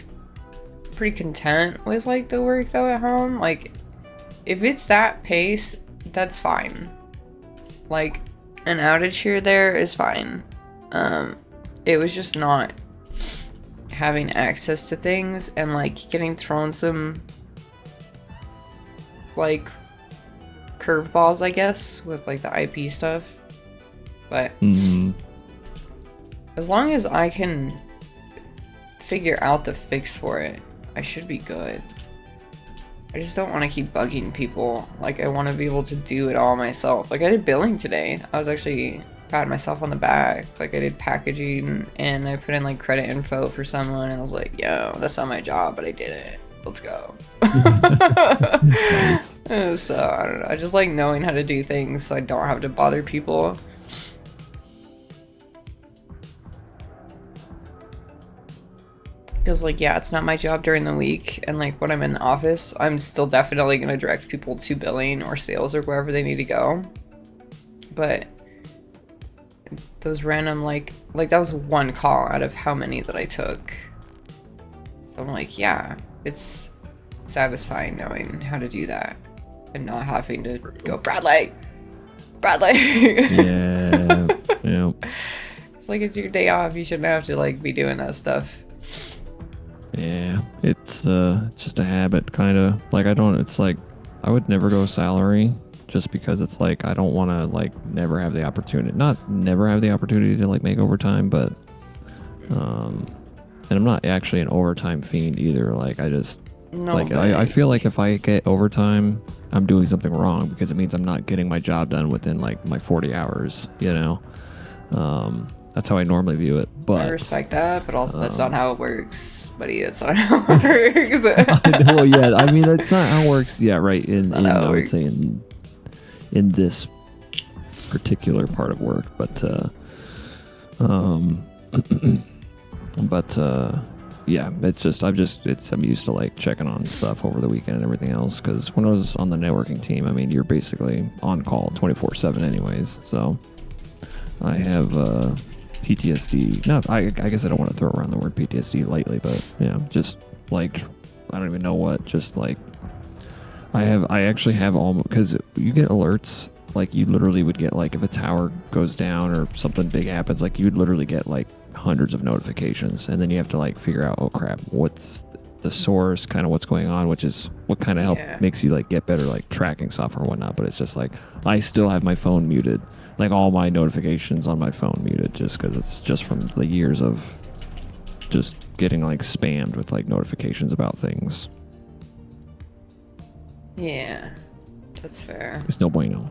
pretty content with like the work though at home. Like if it's that pace, that's fine. Like an outage here or there is fine. It was just not having access to things and like getting thrown some like curveballs, I guess, with like the IP stuff. But as long as I can figure out the fix for it, I should be good. I just don't want to keep bugging people. Like, I want to be able to do it all myself. Like, I did billing today. I was actually patting myself on the back. Like, I did packaging and I put in like credit info for someone and I was like, yo, that's not my job, but I did it. Let's go. Nice. So, I don't know. I just like knowing how to do things so I don't have to bother people. Because, like, yeah, it's not my job during the week. And, like, when I'm in the office, I'm still definitely going to direct people to billing or sales or wherever they need to go. But those random, like that was one call out of how many that I took. So I'm like, yeah, it's satisfying knowing how to do that. And not having to go, Bradley! Yeah. Yeah. It's like, it's your day off. You shouldn't have to, like, be doing that stuff. Yeah, it's just a habit, kind of. Like, it's like, I would never go salary just because it's like, I don't want to, like, never have the opportunity. Not never have the opportunity to, like, make overtime, but, and I'm not actually an overtime fiend either. Like, I just, No, like, but I feel like if I get overtime, I'm doing something wrong because it means I'm not getting my job done within, like, my 40 hours, you know? That's how I normally view it, but... I respect that, but also that's not how it works, buddy. That's not how it works. Well, yeah, I mean, that's not how it works. Yeah, right. I would works. say in this particular part of work, but But yeah, it's just I'm used to like checking on stuff over the weekend and everything else, because when I was on the networking team, I mean, you're basically on call 24/7 anyways. So I have PTSD. No, I guess I don't want to throw around the word PTSD lightly, but yeah, just like I don't even know what. Just like I actually have all, because you get alerts. Like you literally would get, like, if a tower goes down or something big happens, like you'd literally get like hundreds of notifications, and then you have to like figure out, oh crap, what's the source, kind of what's going on, which is what kind of help makes you like get better like tracking software and whatnot. But it's just like I still have my phone muted, like all my notifications on my phone muted, just because it's just from the years of just getting like spammed with like notifications about things. Yeah, that's fair. It's no bueno.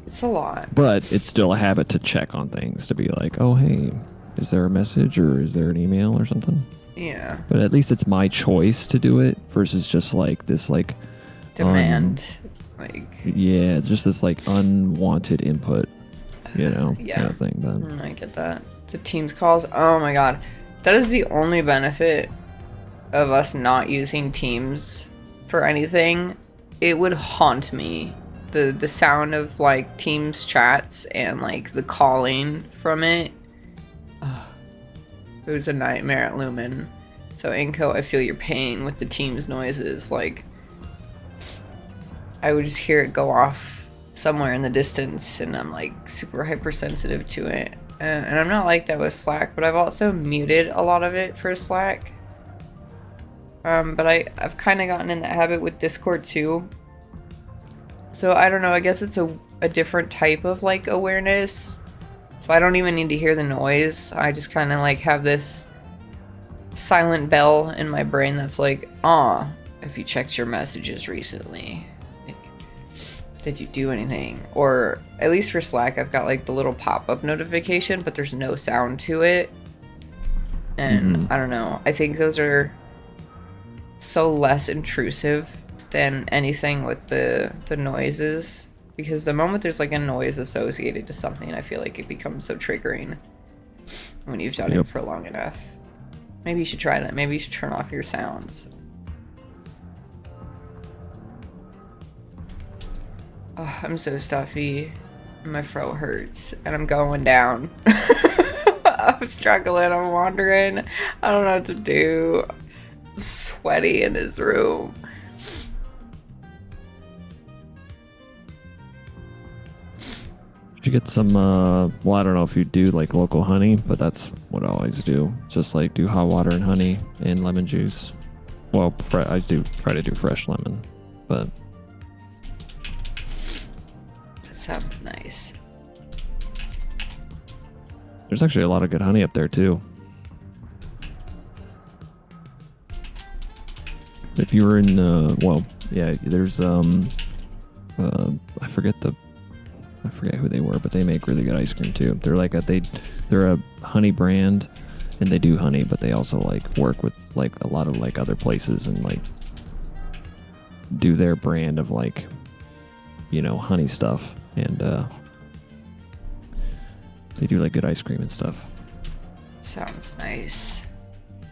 It's a lot. But it's still a habit to check on things, to be like, oh, hey, is there a message or is there an email or something? Yeah. But at least it's my choice to do it versus just like this, like, Demand. Yeah, it's just this like unwanted input, kind of thing. But I get that. The Teams calls. Oh my god. That is the only benefit of us not using Teams for anything. It would haunt me. The sound of like Teams chats and like the calling from it. It was a nightmare at Lumen. So Inco, I feel your pain with the Teams noises. Like I would just hear it go off somewhere in the distance, and I'm like super hypersensitive to it. And I'm not like that with Slack, but I've also muted a lot of it for Slack. But I've kind of gotten in that habit with Discord too. So I don't know, I guess it's a different type of like awareness. So I don't even need to hear the noise. I just kind of like have this silent bell in my brain that's like, if you checked your messages recently, like, did you do anything? Or at least for Slack, I've got like the little pop-up notification, but there's no sound to it. And I don't know, I think those are so less intrusive than anything with the noises, because the moment there's like a noise associated to something, I feel like it becomes so triggering when you've done it for long enough. Maybe you should try that. Maybe you should turn off your sounds. Oh, I'm so stuffy. My throat hurts and I'm going down. I'm struggling. I'm wandering. I don't know what to do. I'm sweaty in this room. you get some, well, I don't know if you do like local honey, but that's what I always do. Just like do hot water and honey and lemon juice. Well, I do try to do fresh lemon, but. That sounds nice. There's actually a lot of good honey up there too. If you were in, well, yeah, there's, I forget who they were, but they make really good ice cream too. They're like they're a honey brand, and they do honey, but they also like work with like a lot of like other places and like do their brand of like, you know, honey stuff, and they do like good ice cream and stuff. Sounds nice.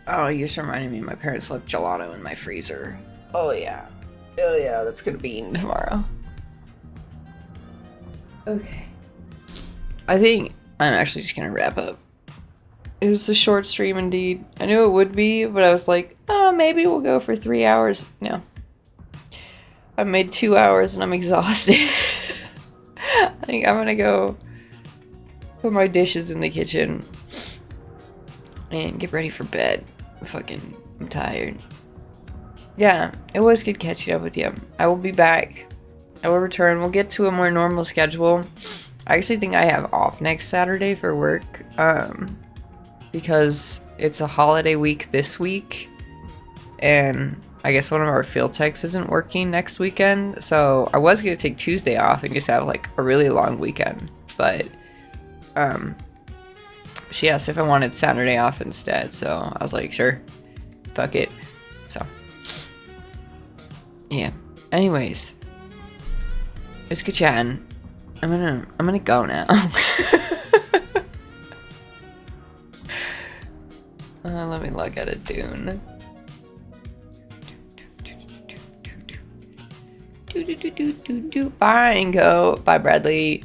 Oh, you just reminded me, my parents left gelato in my freezer. Oh yeah, that's gonna be eaten tomorrow. Okay. I think I'm actually just gonna wrap up. It was a short stream indeed. I knew it would be, but I was like, oh, maybe we'll go for 3 hours. No. I made 2 hours and I'm exhausted. I think I'm gonna go put my dishes in the kitchen and get ready for bed. I'm tired. Yeah, it was good catching up with you. I will be back. I will return. We'll get to a more normal schedule. I actually think I have off next Saturday for work, because it's a holiday week this week, and I guess one of our field techs isn't working next weekend, so I was going to take Tuesday off and just have like a really long weekend, but she asked if I wanted Saturday off instead, so I was like, sure, fuck it. So yeah, anyways, it's good chatting. I'm gonna go now. Let me look at it, Dune. Bye, Ingo. Bye, Bradley.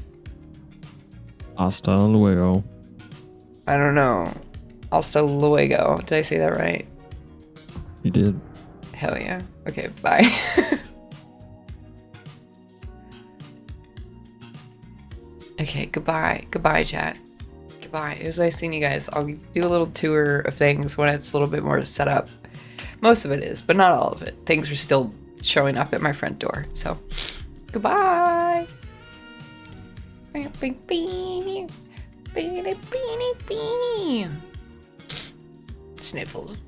Hasta luego. I don't know. Hasta luego. Did I say that right? You did. Hell yeah. Okay, bye. Okay, goodbye. Goodbye, chat. Goodbye. It was nice seeing you guys. I'll do a little tour of things when it's a little bit more set up. Most of it is, but not all of it. Things are still showing up at my front door. So, goodbye. Sniffles.